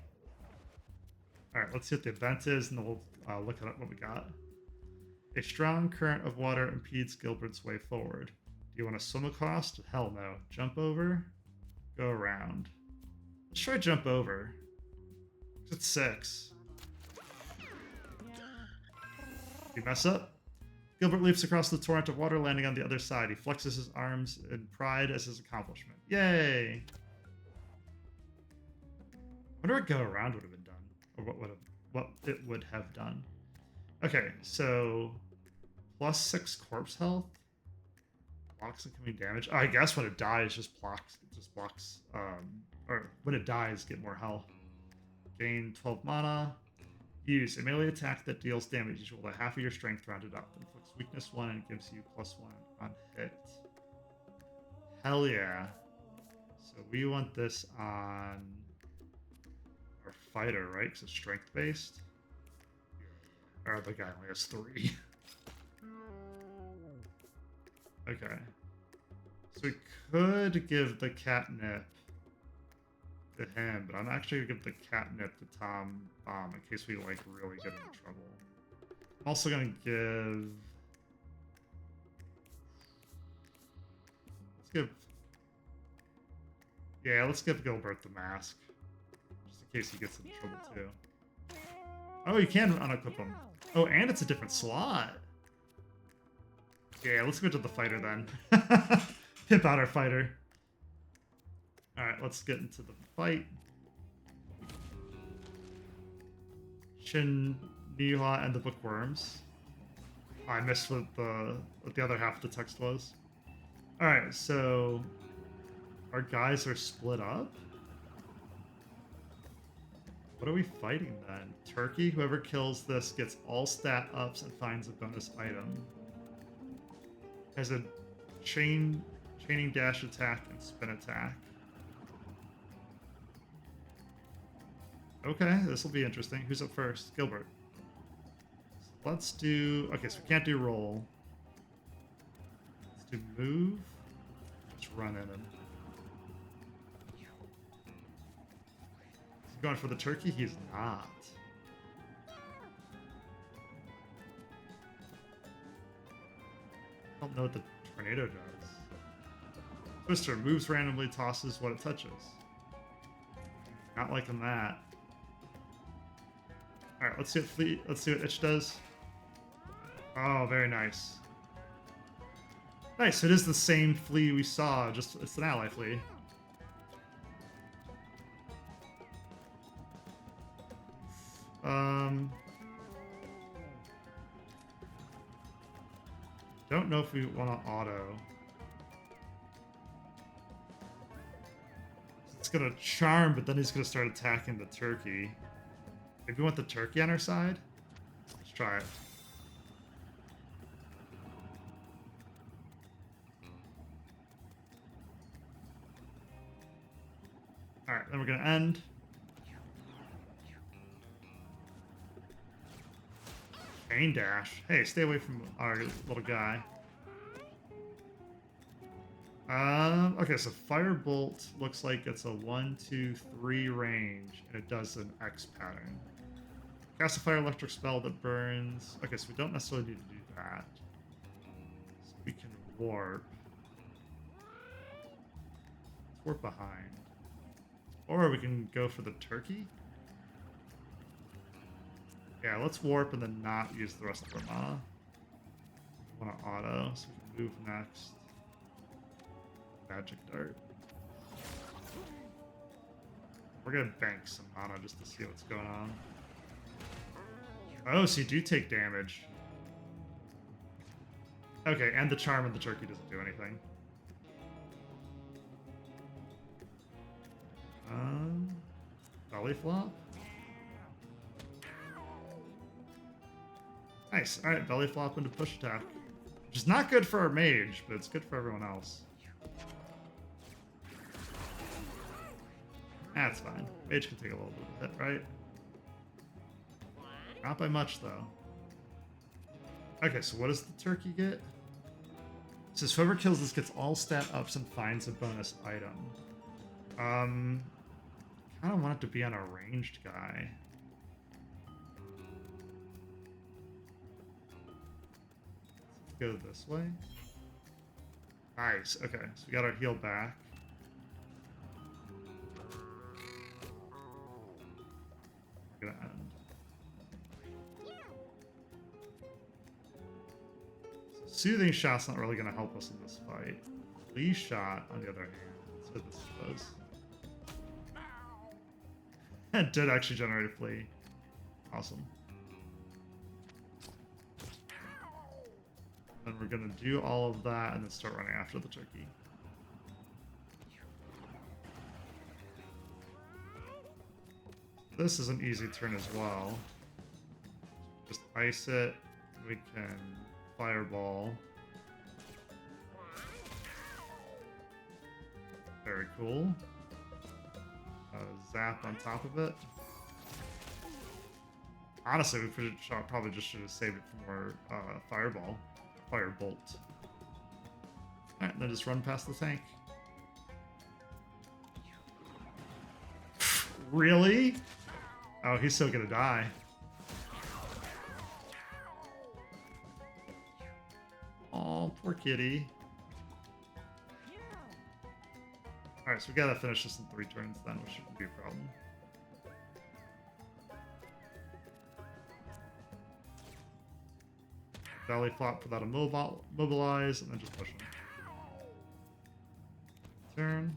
Alright, let's see what the event is, and then we'll look at what we got. A strong current of water impedes Gilbert's way forward. Do you want to swim across? Hell no. Jump over? Go around. Let's try jump over. It's 6. You mess up? Gilbert leaps across the torrent of water, landing on the other side. He flexes his arms in pride as his accomplishment. Yay! wonder what go around would have been done, or what it would have done. Okay, so +6 corpse health, blocks incoming damage. Oh, I guess when it dies, just blocks, or when it dies, get more health. Gain 12 mana. Use a melee attack that deals damage equal to half of your strength rounded up. Inflicts weakness 1 and gives you +1 on hit. Hell yeah. So we want this on our fighter, right? Because it's strength based. Our other guy only has 3. Okay. So we could give the catnip to him, but I'm actually gonna give the catnip to Tom Bomb in case we like really get into trouble. I'm also gonna give. Let's give Gilbert the mask, just in case he gets into trouble too. Oh, you can unequip him. Oh, and it's a different slot. Yeah, let's go to the fighter then. Pimp out our fighter. Alright, let's get into the fight. Shin, Nihua, and the bookworms. Oh, I missed what the other half of the text was. Alright, so our guys are split up? What are we fighting then? Turkey? Whoever kills this gets all stat ups and finds a bonus item. Has a chaining dash attack and spin attack. Okay, this will be interesting. Who's up first? Gilbert. So let's do... Okay, so we can't do roll. Let's do move. Let's run at him. Is he going for the turkey? He's not. I don't know what the tornado does. Twister moves randomly, tosses what it touches. Not liking that. Alright, let's see what Itch does. Oh, very nice. Nice, it is the same flea we saw, just it's an ally flea. Don't know if we want to auto. It's gonna charm, but then he's gonna start attacking the turkey. Maybe we want the turkey on our side? Let's try it. Alright, then we're gonna end. Chain dash. Hey, stay away from our little guy. Okay, so Firebolt looks like it's a 1, 2, 3 range, and it does an X pattern. Cast a fire electric spell that burns. Okay, so we don't necessarily need to do that. So we can warp. Let's warp behind. Or we can go for the turkey. Yeah, let's warp and then not use the rest of our mana. We want to auto, so we can move next. Magic dart. We're gonna bank some mana just to see what's going on. Oh, so you do take damage. Okay, and the charm of the turkey doesn't do anything. Belly flop. Nice. All right, belly flop into push attack, which is not good for our mage, but it's good for everyone else. That's fine. Mage can take a little bit of hit, right? Not by much, though. Okay, so what does the turkey get? It says whoever kills this gets all stat ups and finds a bonus item. I don't want it to be on a ranged guy. Let's go this way. Nice. Okay, so we got our heal back. We're gonna end. So soothing shot's not really gonna help us in this fight. Lee shot, on the other hand, so this does. It did actually generate a flea. Awesome. And we're gonna do all of that and then start running after the turkey. This is an easy turn as well. Just ice it. We can fireball. Very cool. Zap on top of it. Honestly, we probably just should have saved it for more firebolt. Alright, then just run past the tank. Really? Oh, he's still gonna die. Oh, poor kitty. Alright, so we gotta finish this in 3 turns then, which shouldn't be a problem. Belly flop without a mobilize, and then just push him. Turn.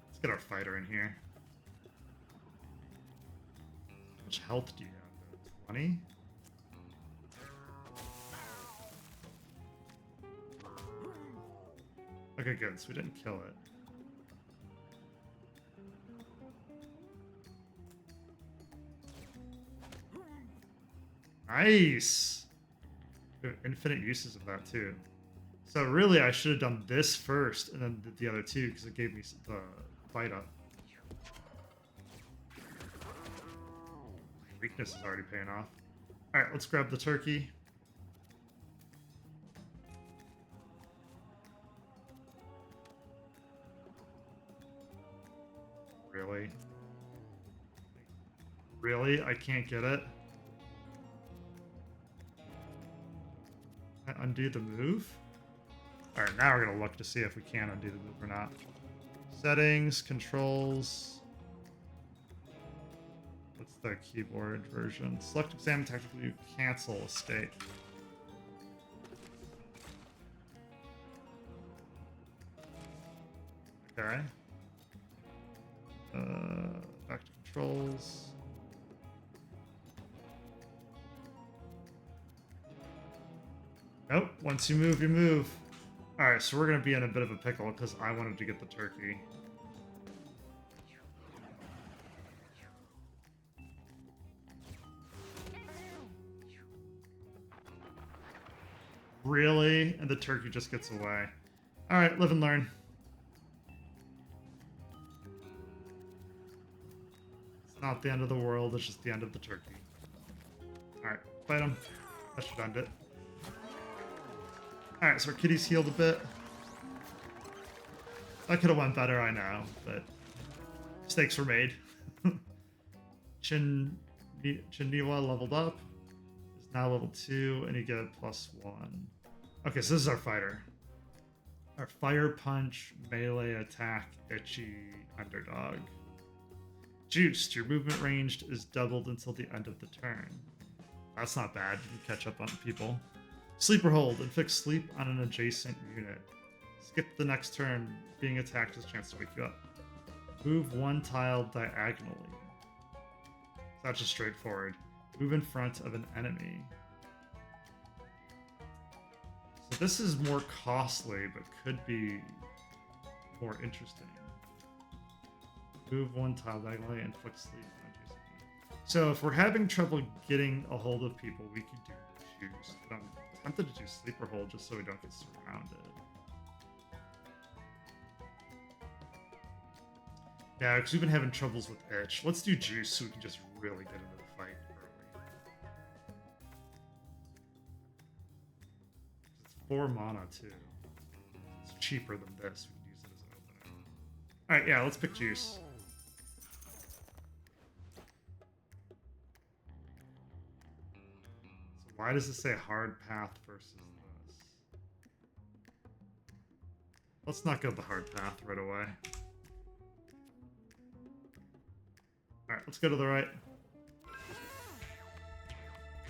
Let's get our fighter in here. How much health do you have? 20? Okay, good. So we didn't kill it. Nice! We have infinite uses of that, too. So really, I should have done this first and then did the other two, because it gave me the fight up. Weakness is already paying off. Alright, let's grab the turkey. Really? Really? I can't get it? Undo the move? Alright, now we're gonna look to see if we can undo the move or not. Settings, controls. What's the keyboard version? Select, examine, tactical view, cancel, escape. Okay. Back to controls. Nope, once you move, you move. Alright, so we're going to be in a bit of a pickle because I wanted to get the turkey. Really? And the turkey just gets away. Alright, live and learn. It's not the end of the world, it's just the end of the turkey. Alright, fight him. That should end it. Alright, so our kitty's healed a bit. That could have went better, I know, but mistakes were made. Chiniwa leveled up. Is now level 2, and you get +1. Okay, so this is our fighter. Our fire punch, melee attack, itchy underdog. Juiced, your movement range is doubled until the end of the turn. That's not bad, you can catch up on people. Sleeper hold, inflict sleep on an adjacent unit. Skip the next turn, being attacked has a chance to wake you up. Move 1 tile diagonally. That's just straightforward. Move in front of an enemy. So this is more costly, but could be more interesting. Move 1 tile diagonally and inflict sleep on adjacent unit. So if we're having trouble getting a hold of people, we could do juice. I'm tempted to do sleeper hold just so we don't get surrounded. Yeah, because we've been having troubles with itch. Let's do juice so we can just really get into the fight early. It's 4 mana too. It's cheaper than this. We can use it as an opener. Alright, yeah, let's pick juice. So why does it say hard path versus this? Let's not go the hard path right away. Alright, let's go to the right.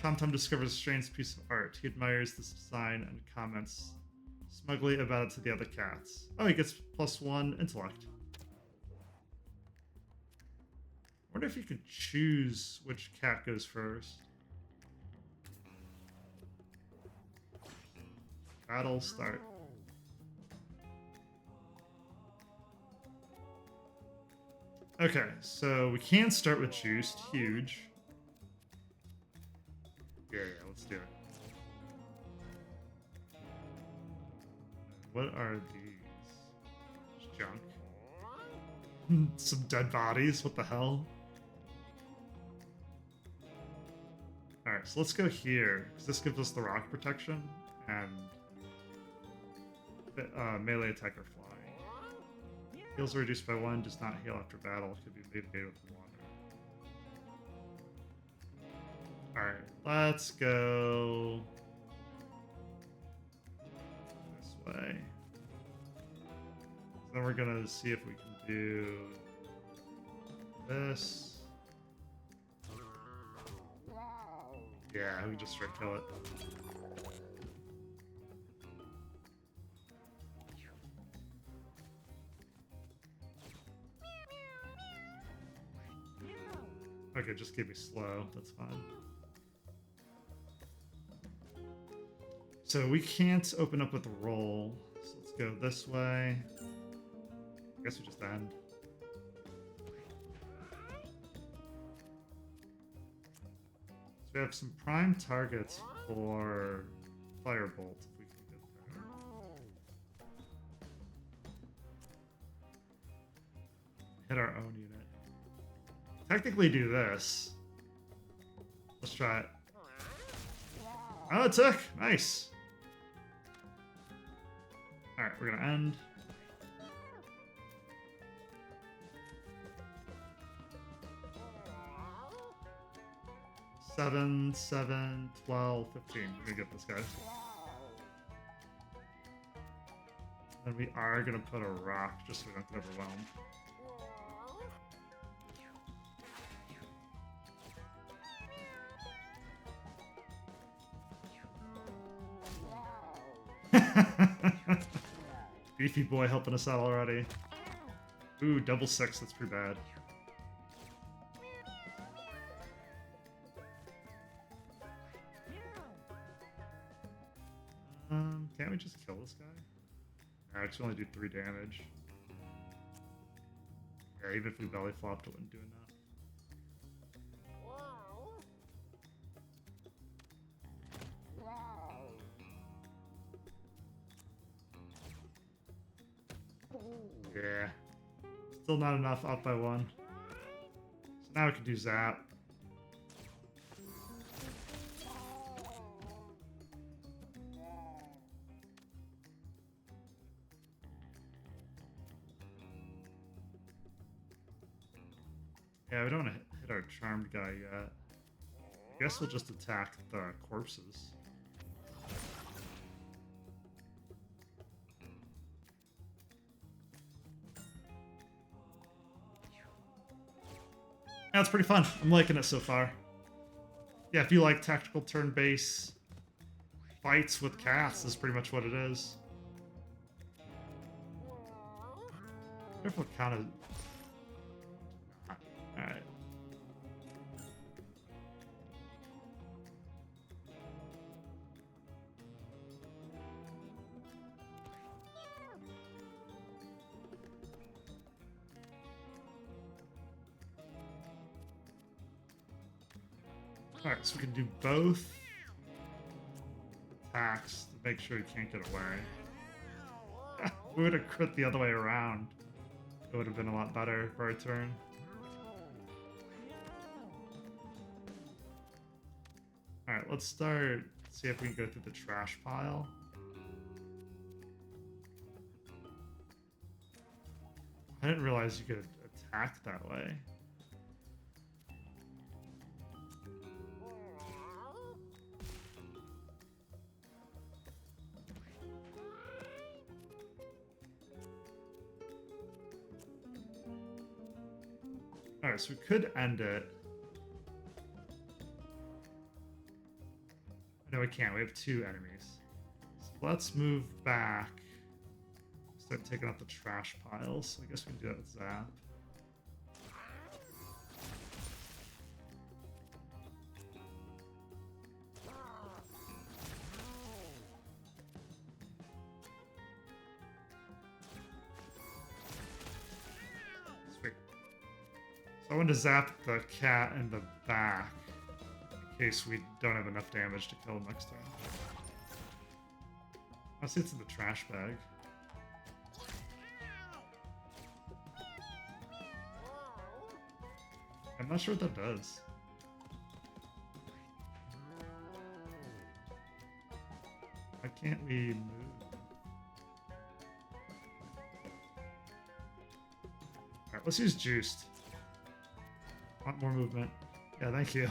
TomTom discovers a strange piece of art. He admires this design and comments smugly about it to the other cats. Oh, he gets +1 intellect. wonder if you could choose which cat goes first. Battle start. Okay, so we can start with juiced. Huge. Yeah, let's do it. What are these? Just junk. Some dead bodies. What the hell? Alright, so let's go here, because this gives us the rock protection, and melee attack or flying. Heals are reduced by 1, does not heal after battle, could be mitigated with water. Alright, let's go this way. So then we're gonna see if we can do this. Yeah, we can just straight kill it. Okay, just keep me slow. That's fine. So we can't open up with a roll. So let's go this way. I guess we just end. So we have some prime targets for Firebolt if we can get there. Hit our own unit. Technically do this. Let's try it. Oh, it took! Nice! Alright, we're gonna end. Seven, 12, 15. We're gonna get this guy. And we are gonna put a rock just so we don't get overwhelmed. Beefy boy helping us out already. Ooh, double 6, that's pretty bad. Can't we just kill this guy? No, I just only do 3 damage. Yeah, even if we belly flopped, it wouldn't do enough. Yeah. Still not enough, up by 1. So now we can do zap. Yeah, we don't want to hit our charmed guy yet. I guess we'll just attack the corpses. That's pretty fun. I'm liking it so far. Yeah, if you like tactical turn-based fights with cats, this is pretty much what it is. I wonder if what kind of... Alright. Alright, so we can do both attacks to make sure he can't get away. We would have crit the other way around. It would have been a lot better for our turn. Alright, let's start, see if we can go through the trash pile. I didn't realize you could attack that way. Alright, so we could end it. No, we can't. We have 2 enemies. So let's move back. Start taking out the trash piles. I guess we can do that with Zap. I want to zap the cat in the back in case we don't have enough damage to kill him next time. I see it's in the trash bag. I'm not sure what that does. Why can't we move? Alright, let's use juiced. Want more movement. Yeah, thank you.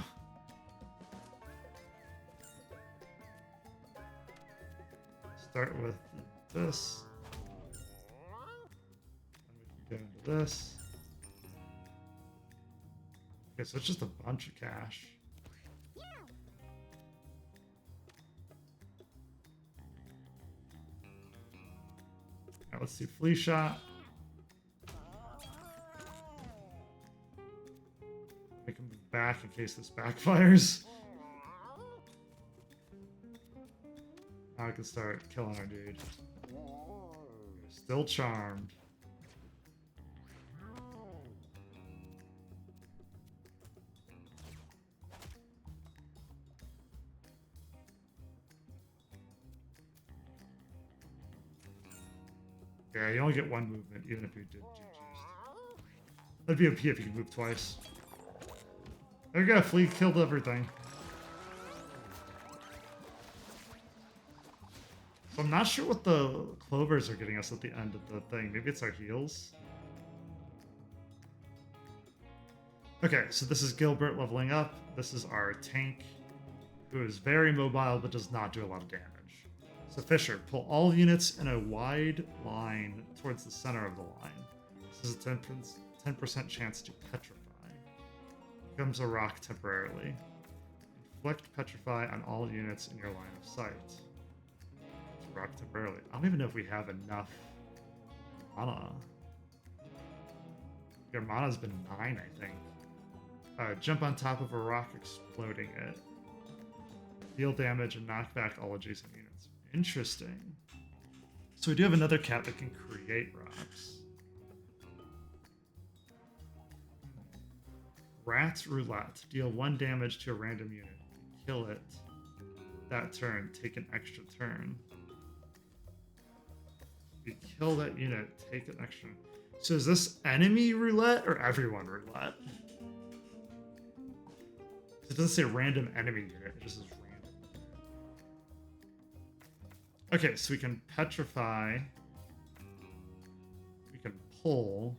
Start with this. Then we can go into this. Okay, so it's just a bunch of cash. Now let's do flea shot. Make him move back in case this backfires. Now I can start killing our dude. Still charmed. Yeah, you only get one movement, even if you did juiced. That'd be OP if you could move twice. There we go, flea killed everything. So I'm not sure what the clovers are getting us at the end of the thing. Maybe it's our heals. Okay, so this is Gilbert leveling up. This is our tank, who is very mobile but does not do a lot of damage. So Fisher, pull all units in a wide line towards the center of the line. This is a 10% chance to petrify. Becomes a rock temporarily. Inflict petrify on all units in your line of sight. Rock temporarily. I don't even know if we have enough mana. Your mana's been 9, I think. Jump on top of a rock, exploding it. Deal damage and knock back all adjacent units. Interesting. So we do have another cat that can create rocks. Rat Roulette. Deal 1 damage to a random unit. Kill it. That turn. Take an extra turn. If you kill that unit, take an extra. So is this enemy roulette or everyone roulette? It doesn't say random enemy unit, it just says random. Okay, so we can petrify. We can pull.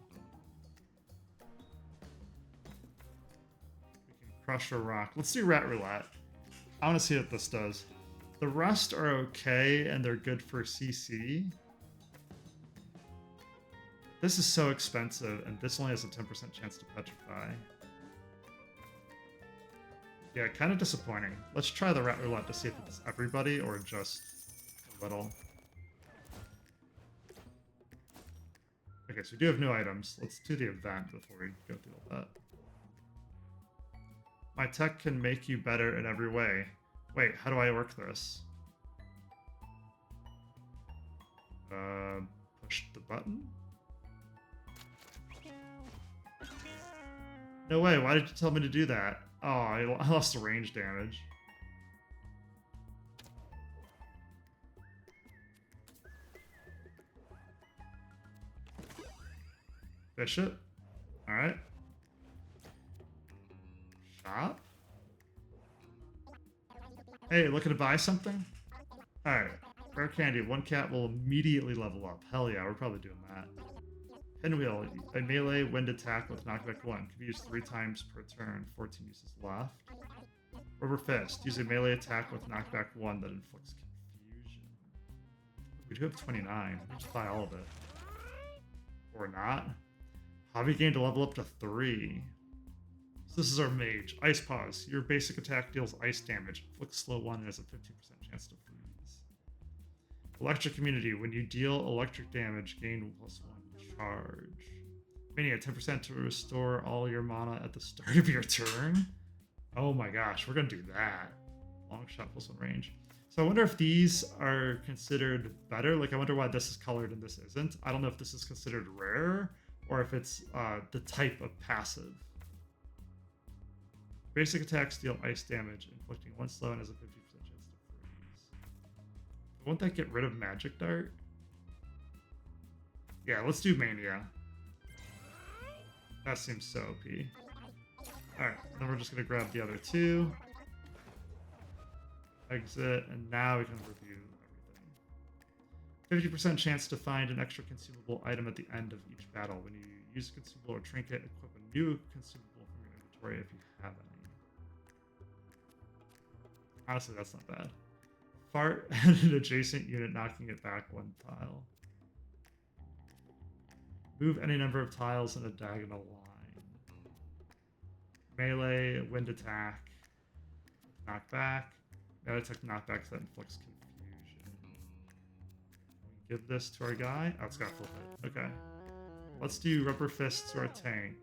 We can crush a rock. Let's do rat roulette. I want to see what this does. The rest are okay and they're good for CC. This is so expensive, and this only has a 10% chance to petrify. Yeah, kind of disappointing. Let's try the rat roulette to see if it's everybody or just a little. Okay, so we do have new items. Let's do the event before we go through all that. My tech can make you better in every way. Wait, how do I work this? Push the button? No way, why did you tell me to do that? Oh, I lost the range damage. Bishop. Alright. Shop. Hey, looking to buy something? Alright. Rare candy. 1 cat will immediately level up. Hell yeah, we're probably doing that. Pinwheel, a melee wind attack with knockback 1. Can be used 3 times per turn. 14 uses left. Rubber Fist, use a melee attack with knockback 1 that inflicts confusion. We do have 29. We'll just buy all of it. Or not. Hobby gain to level up to 3. So this is our mage. Ice Pause. Your basic attack deals ice damage. Inflicts slow 1 and has a 15% chance to freeze. Electric Immunity. When you deal electric damage, gain +1 charge. Meaning a 10% to restore all your mana at the start of your turn. Oh my gosh, we're gonna do that. Long shot +1 range. So I wonder if these are considered better. Like I wonder why this is colored and this isn't. I don't know if this is considered rare or if it's the type of passive. Basic attacks deal ice damage, inflicting 1 slow and has a 50% chance to freeze. Won't that get rid of Magic Dart? Yeah, let's do Mania. That seems so OP. Alright, then we're just going to grab the other 2. Exit, and now we can review everything. 50% chance to find an extra consumable item at the end of each battle. When you use a consumable or trinket, equip a new consumable from your inventory if you have any. Honestly, that's not bad. Fart at an adjacent unit, knocking it back 1 tile. Move any number of tiles in a diagonal line. Melee, wind attack, knockback. Melee attack, knockback that inflicts confusion. Give this to our guy. Oh, it's got full hit. Okay. Let's do rubber fist to our tank.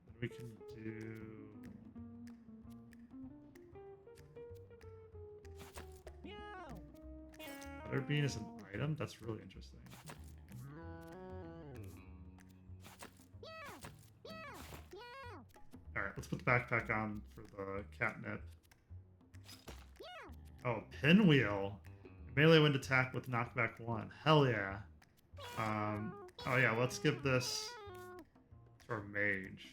Then we can do. Butterbean is an item? That's really interesting. Alright, let's put the backpack on for the catnip. Oh, pinwheel. Melee wind attack with knockback 1. Hell yeah. Oh yeah, let's give this to our mage.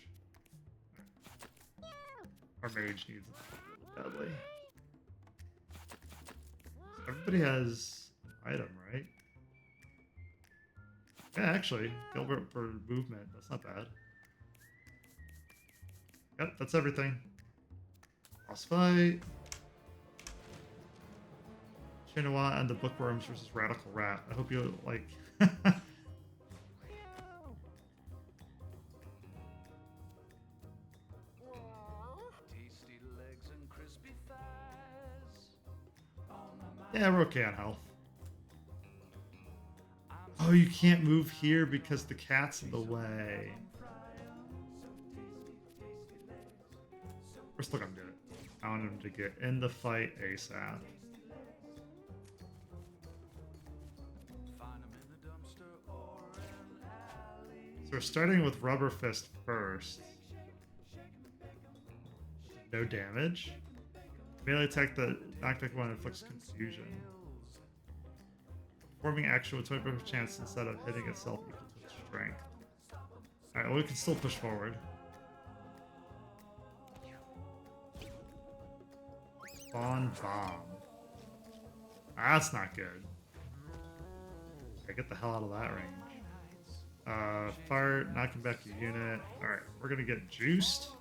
Our mage needs it badly. Everybody has an item, right? Yeah, actually, Gilbert for movement. That's not bad. Yep, that's everything. Boss fight. Chinois and the Bookworms versus Radical Rat. I hope you like. Yeah, we're okay on health. Oh, you can't move here because the cat's in the way. We're still gonna do it. I want him to get in the fight ASAP. So we're starting with Rubber Fist first. No damage. Melee attack that knockback 1 inflicts confusion. Performing action with 20% chance instead of hitting itself equal to its strength. Alright, well we can still push forward. Spawn bomb. That's not good. Okay, get the hell out of that range. Fart, knocking back a unit. Alright, we're gonna get juiced.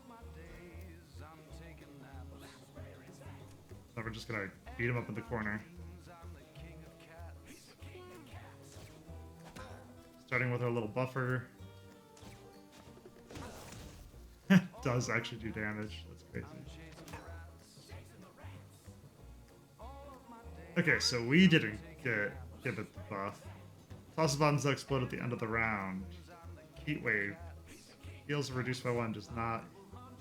Then we're just gonna beat him up in the corner. Starting with our little buffer. Does actually do damage. That's crazy. Okay, so we didn't give it the buff. Toss bombs that explode at the end of the round. Heat wave. Heals are reduced by 1, does not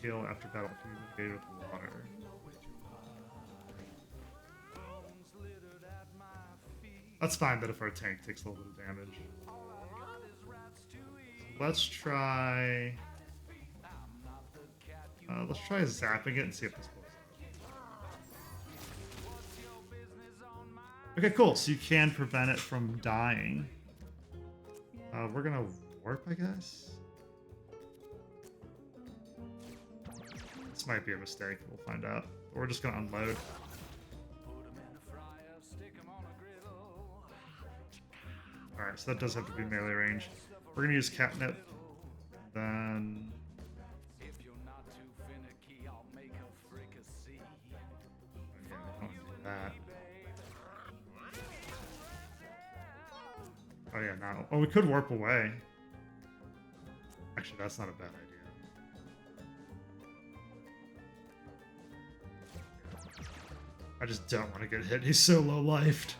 heal after battle. Communicated with water. That's fine, but if our tank takes a little bit of damage. Let's try zapping it and see if this blows up. Okay, cool. So you can prevent it from dying. We're gonna warp, I guess. This might be a mistake. We'll find out. We're just gonna unload. Alright, so that does have to be melee range. We're gonna use catnip. Then again, we don't do that. Oh yeah, no. Oh, we could warp away. Actually, that's not a bad idea. I just don't want to get hit. He's so low-lifed.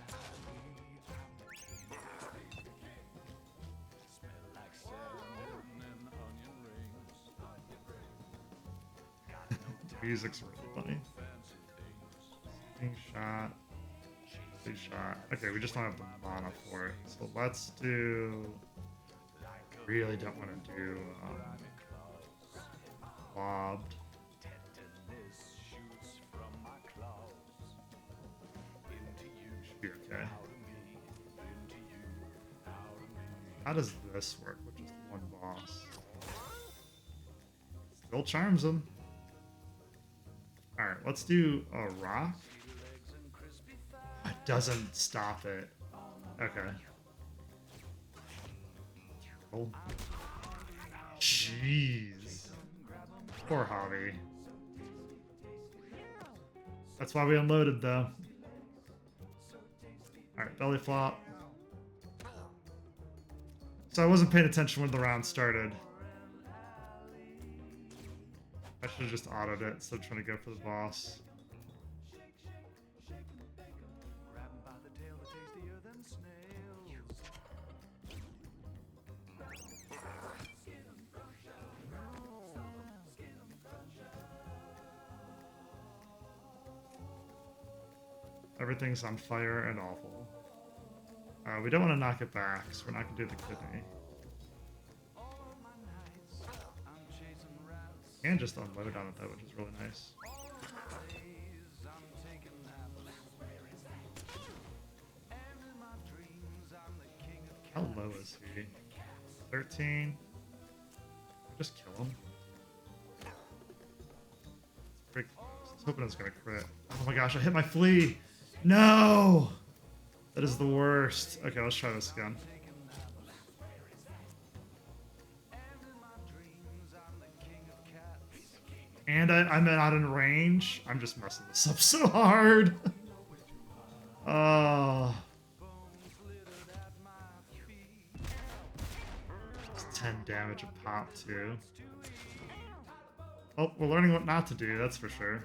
Music's really funny. Shot. Shot. Okay, we just don't have the mana for it. So let's do. Really don't want to do lobbed. Okay. How does this work with just one boss? Still charms him. Alright, let's do a rock. It doesn't stop it. Okay. Oh. Jeez. Poor hobby. That's why we unloaded, though. Alright, belly flop. So I wasn't paying attention when the round started. I should have just autoed it instead of trying to go for the boss. Everything's on fire and awful. We don't want to knock it back, so we're not going to do the kidney. And just unload on it though, which is really nice. How low is he? 13. Just kill him. Pretty close. I was hoping I was gonna crit. Oh my gosh, I hit my flea! No! That is the worst. Okay, let's try this again. And I'm not in range. I'm just messing this up so hard. It's 10 damage a pop too. Oh, we're learning what not to do, that's for sure.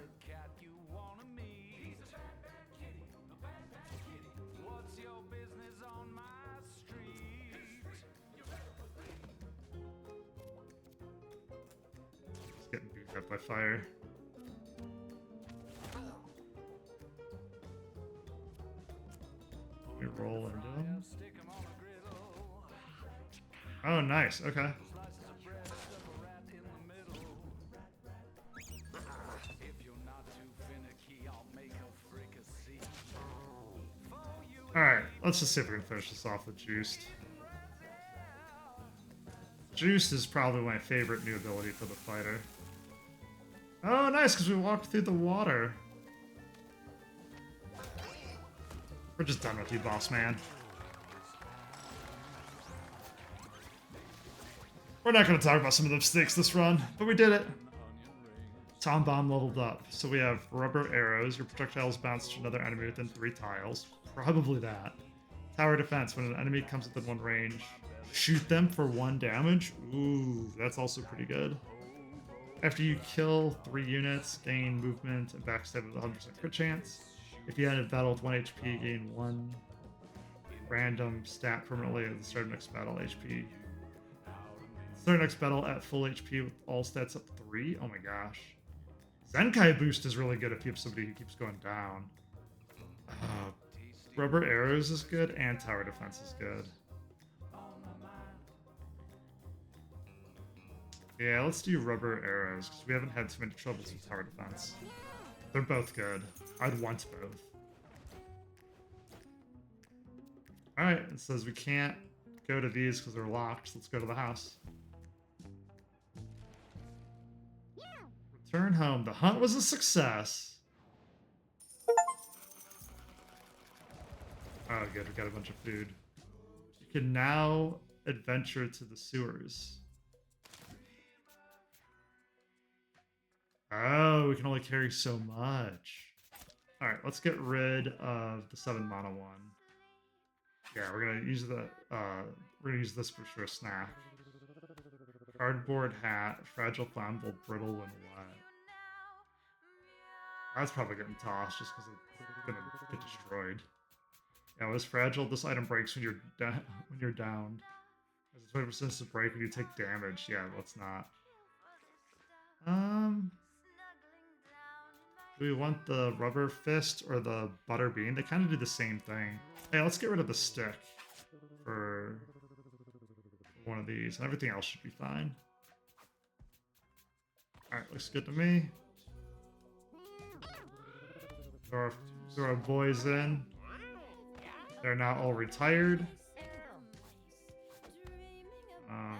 Getting beat up by fire. We roll into him. Oh, nice. Okay. Alright, let's just see if we can finish this off with Juiced. Juiced is probably my favorite new ability for the fighter. Oh, nice, because we walked through the water. We're just done with you, boss man. We're not going to talk about some of the mistakes this run, but we did it. Tom Bomb leveled up. So we have rubber arrows. Your projectiles bounce to another enemy within 3 tiles. Probably that. Tower defense. When an enemy comes within 1 range, shoot them for 1 damage. Ooh, that's also pretty good. After you kill 3 units, gain movement and backstab with a 100% crit chance. If you end a battle with 1 HP, gain 1 random stat permanently at the start of next battle HP. Start next battle at full HP with all stats up 3. Oh my gosh. Zenkai boost is really good if you have somebody who keeps going down. Rubber arrows is good and tower defense is good. Yeah, let's do rubber arrows because we haven't had too many troubles with tower defense. They're both good. I'd want both. Alright, it says we can't go to these because they're locked, so let's go to the house. Return home. The hunt was a success. Oh, good. We got a bunch of food. You can now adventure to the sewers. Oh, we can only carry so much. Alright, let's get rid of the 7 mana one. Yeah, we're gonna use the we're gonna use this for sure. Snack. Cardboard hat, fragile, flammable, brittle, and wet. That's probably getting tossed just because it's gonna get destroyed. Yeah, it was fragile. This item breaks when you're downed. Has a 20% to break when you take damage. Yeah, let's not. Do we want the rubber fist or the butter bean? They kind of do the same thing. Hey, let's get rid of the stick for one of these. And everything else should be fine. Alright, looks good to me. Throw our boys in. They're now all retired.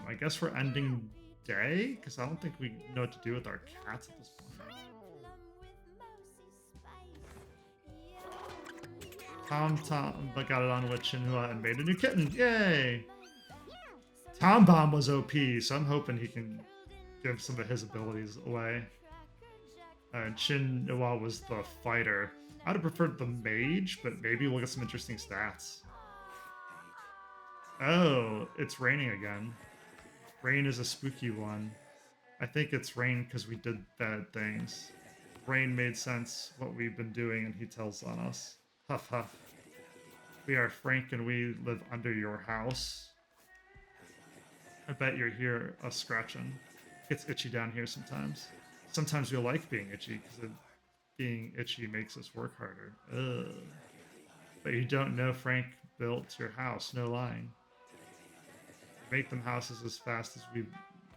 I guess we're ending day because I don't think we know what to do with our cats at this point. Tom got it on with Chinhua and made a new kitten. Yay! Tom Bomb was OP, so I'm hoping he can give some of his abilities away. Chinhua was the fighter. I'd have preferred the mage, but maybe we'll get some interesting stats. Oh, it's raining again. Rain is a spooky one. I think it's rain because we did bad things. Rain made sense what we've been doing, and he tells on us. Huff huff. We are Frank and we live under your house. I bet you're here us scratching. It's itchy down here sometimes. Sometimes we like being itchy because being itchy makes us work harder. Ugh. But you don't know Frank built your house, no lying. We make them houses as fast as we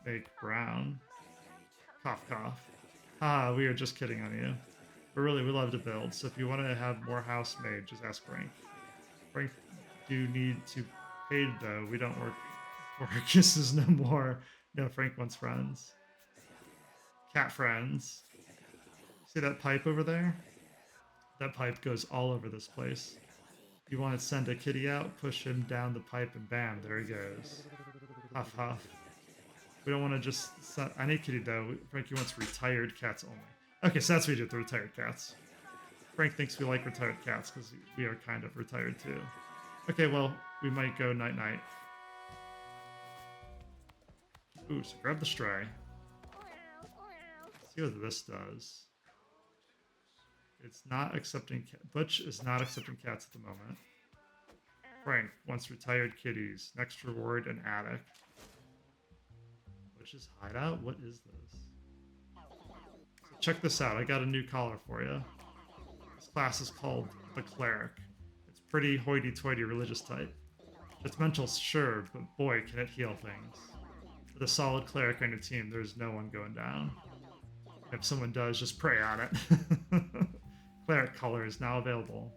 make brown. Cough cough. Ah, we are just kidding on you. But really, we love to build, so if you want to have more house made, just ask Frank. Frank do need to paid though. We don't work for kisses no more. No, Frank wants friends. Cat friends. See that pipe over there? That pipe goes all over this place. You want to send a kitty out, push him down the pipe, and bam, there he goes. Huff huff. We don't want to just set any kitty though. Frankie wants retired cats only. Okay, so that's what we do with the retired cats. Frank thinks we like retired cats because we are kind of retired too. Okay, well, we might go night-night. Ooh, so grab the stray. Let's see what this does. It's not accepting... Butch is not accepting cats at the moment. Frank wants retired kitties. Next reward, an attic. Butch's hideout? What is this? So check this out. I got a new collar for you. This class is called the Cleric. It's pretty hoity-toity religious type. It's mental, sure, but boy, can it heal things. With a solid cleric on your team, there's no one going down. If someone does, just pray on it. Cleric color is now available.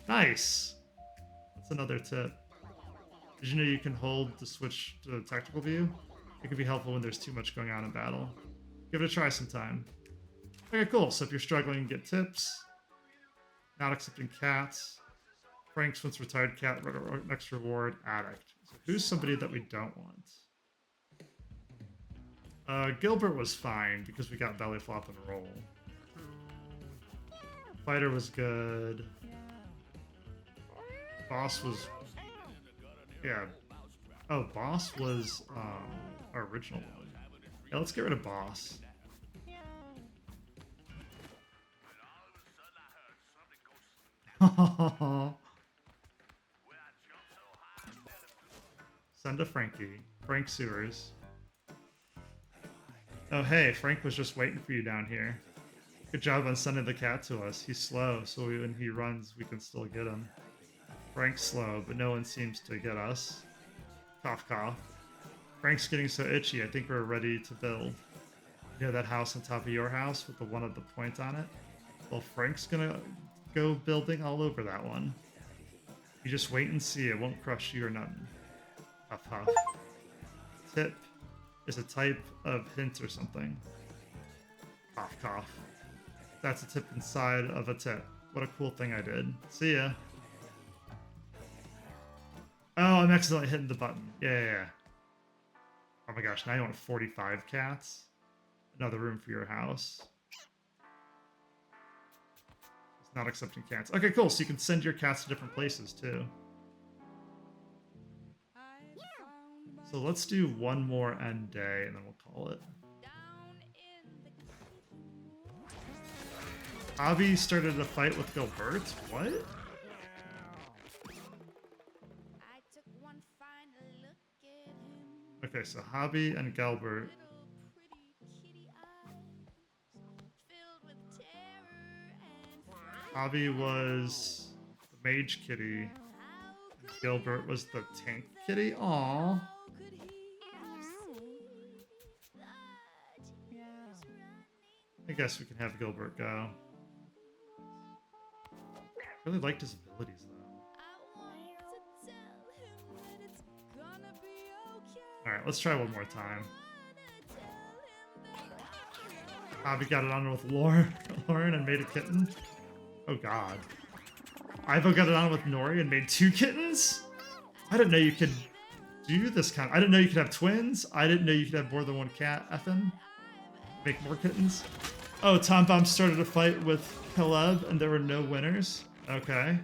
Nice! That's another tip. Did you know you can hold to switch to the tactical view? It can be helpful when there's too much going on in battle. Give it a try sometime. Okay, cool. So if you're struggling, get tips. Not accepting cats. Frank's once retired cat, next reward, addict. So who's somebody that we don't want? Gilbert was fine because we got belly flop and roll. Fighter was good. Boss was... Yeah. Oh, Boss was our original one. Yeah, let's get rid of Boss. Send a Frankie. Frank Sewers. Oh hey, Frank was just waiting for you down here. Good job on sending the cat to us. He's slow, so when he runs, we can still get him. Frank's slow, but no one seems to get us. Cough cough. Frank's getting so itchy, I think we're ready to build. You know that house on top of your house with the one of the point on it? Well, Frank's gonna go building all over that one. You just wait and see, it won't crush you or nothing. Huff huff. Tip is a type of hint or something. Cough cough. That's a tip inside of a tip. What a cool thing I did. See ya. Oh, I'm accidentally hitting the button. Yeah. Oh my gosh, now you want 45 cats? Another room for your house. It's not accepting cats. Okay, cool. So you can send your cats to different places too. So let's do one more end day and then we'll call it. Avi started a fight with Gilbert? What? Okay, so Hobby and Gilbert. Hobby was the mage kitty. Gilbert was the tank kitty. Aww. I guess we can have Gilbert go. I really liked his abilities though. Alright, let's try one more time. Bobby got it on with Lauren and made a kitten. Oh god. Ivo got it on with Nori and made 2 kittens? I didn't know you could do this kind of... I didn't know you could have twins. I didn't know you could have more than one cat, effing. Make more kittens. Oh, Tom Bomb started a fight with Caleb and there were no winners. Okay. I wonder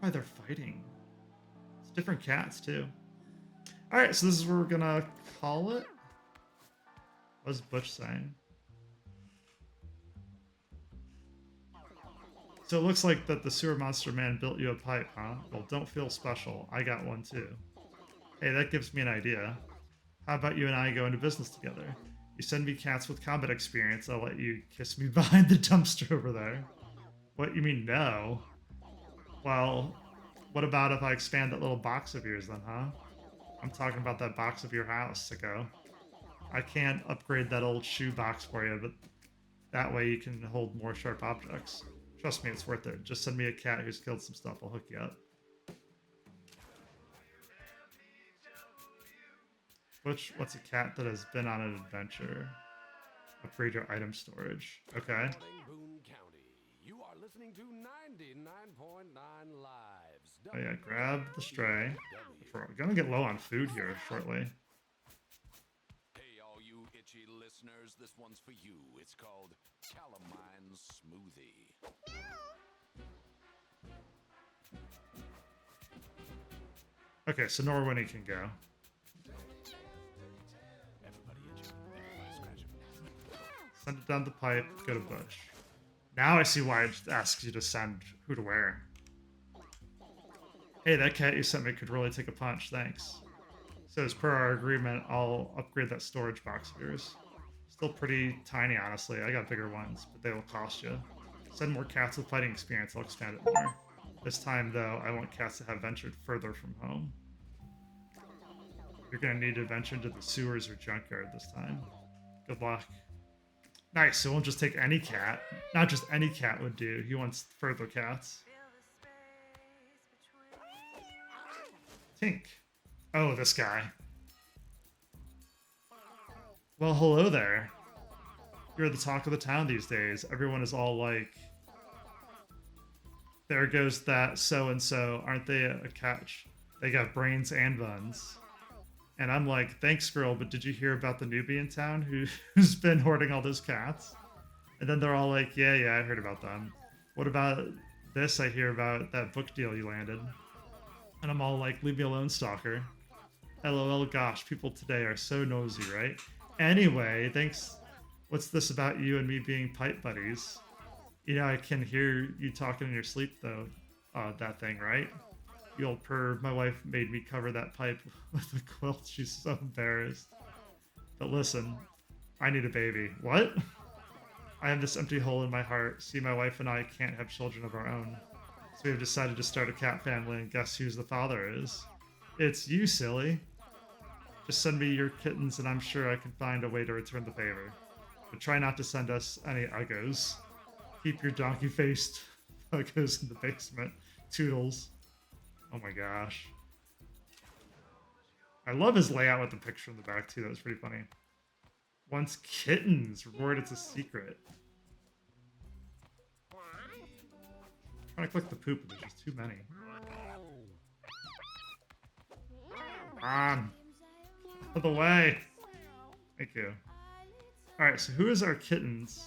why they're fighting. It's different cats, too. Alright, so this is where we're gonna call it. What's Butch saying? So it looks like that the sewer monster man built you a pipe, huh? Well, don't feel special. I got one too. Hey, that gives me an idea. How about you and I go into business together? You send me cats with combat experience, I'll let you kiss me behind the dumpster over there. What, you mean no? Well, what about if I expand that little box of yours then, huh? I'm talking about that box of your house, sicko. I can't upgrade that old shoe box for you, but that way you can hold more sharp objects. Trust me, it's worth it. Just send me a cat who's killed some stuff. I'll hook you up. What's a cat that has been on an adventure? Upgrade your item storage. Okay. Boon County. You are listening to 99.9 Lives. Oh yeah, grab the stray. We're gonna get low on food here shortly. Hey, all you itchy listeners, this one's for you. It's called Calamine Smoothie. Okay, so Norwinnie can go. Everybody itchy. Everybody scratching. Send it down the pipe, go to Bush. Now I see why it asks you to send who to where. Hey, that cat you sent me could really take a punch, thanks. So as per our agreement, I'll upgrade that storage box of yours. Still pretty tiny, honestly. I got bigger ones, but they will cost you. Send more cats with fighting experience, I'll expand it more. This time, though, I want cats to have ventured further from home. You're gonna need to venture into the sewers or junkyard this time. Good luck. Nice, so it won't just take any cat. Not just any cat would do. He wants further cats. Tink. Oh, this guy. Well, hello there. You're the talk of the town these days. Everyone is all like, there goes that so-and-so. Aren't they a catch? They got brains and buns. And I'm like, thanks, girl, but did you hear about the newbie in town who's been hoarding all those cats? And then they're all like, yeah, I heard about them. What about this I hear about that book deal you landed? And I'm all like, leave me alone, stalker. LOL, gosh, people today are so nosy, right? Anyway, thanks. What's this about you and me being pipe buddies? You know, I can hear you talking in your sleep, though. That thing, right? You old perv, my wife made me cover that pipe with a quilt. She's so embarrassed. But listen, I need a baby. What? I have this empty hole in my heart. See, my wife and I can't have children of our own. So we have decided to start a cat family, and guess who's the father is? It's you, silly. Just send me your kittens, and I'm sure I can find a way to return the favor. But try not to send us any uggos. Keep your donkey-faced uggos in the basement. Toodles. Oh my gosh. I love his layout with the picture in the back, too. That was pretty funny. Wants kittens. Reward, it's a secret. I'm trying to click the poop, but there's just too many. Come on. Out of the way. Thank you. Alright, so who is our kittens?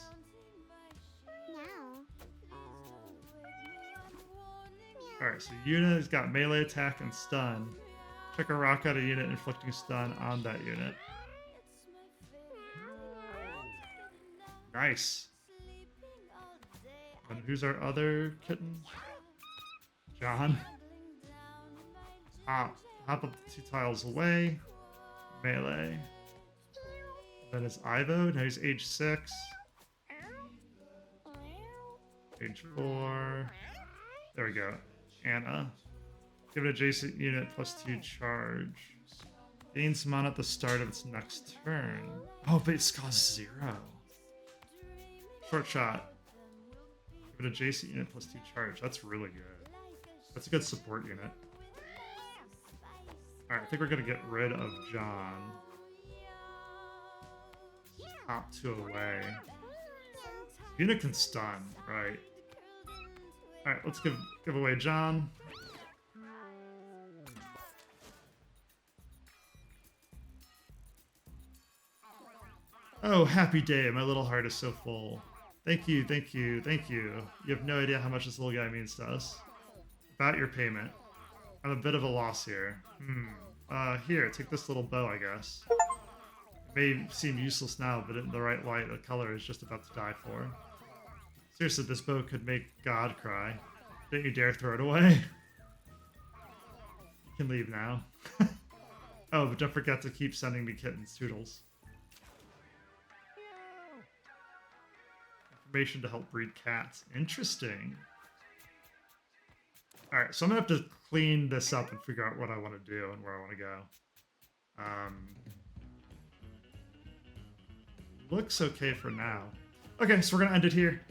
Alright, so Yuna has got melee attack and stun. Check a rock out a unit inflicting stun on that unit. Nice. And who's our other kitten? John. Hop up the 2 tiles away. Melee. Then it's Ivo. Now he's age 6. Age 4. There we go. Anna. Give it adjacent unit +2 charge. Gains mana at the start of its next turn. Oh, but it's cost 0. Short shot. Give it adjacent unit +2 charge. That's really good. That's a good support unit. Alright, I think we're gonna get rid of John. Top 2 away. Una can stun, right? Alright, let's give away John. Oh, happy day. My little heart is so full. Thank you, thank you, thank you. You have no idea how much this little guy means to us. About your payment. I'm a bit of a loss here. Here, take this little bow, I guess. It may seem useless now, but in the right light, the color is just about to die for. Seriously, this bow could make God cry. Don't you dare throw it away. You can leave now. Oh, but don't forget to keep sending me kittens, Toodles. Information to help breed cats. Interesting. Alright, so I'm gonna have to clean this up and figure out what I want to do and where I want to go. Looks okay for now. Okay, so we're gonna end it here.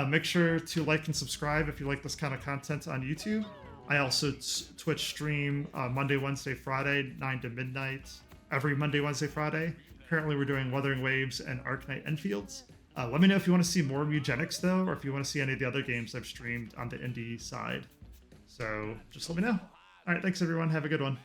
Make sure to like and subscribe if you like this kind of content on YouTube. I also Twitch stream Monday, Wednesday, Friday, 9 to midnight, every Monday, Wednesday, Friday. Currently we're doing Wuthering Waves and Arknight Enfields. Let me know if you want to see more Mewgenics though, or if you want to see any of the other games I've streamed on the indie side. So just let me know. Alright, thanks everyone, have a good one.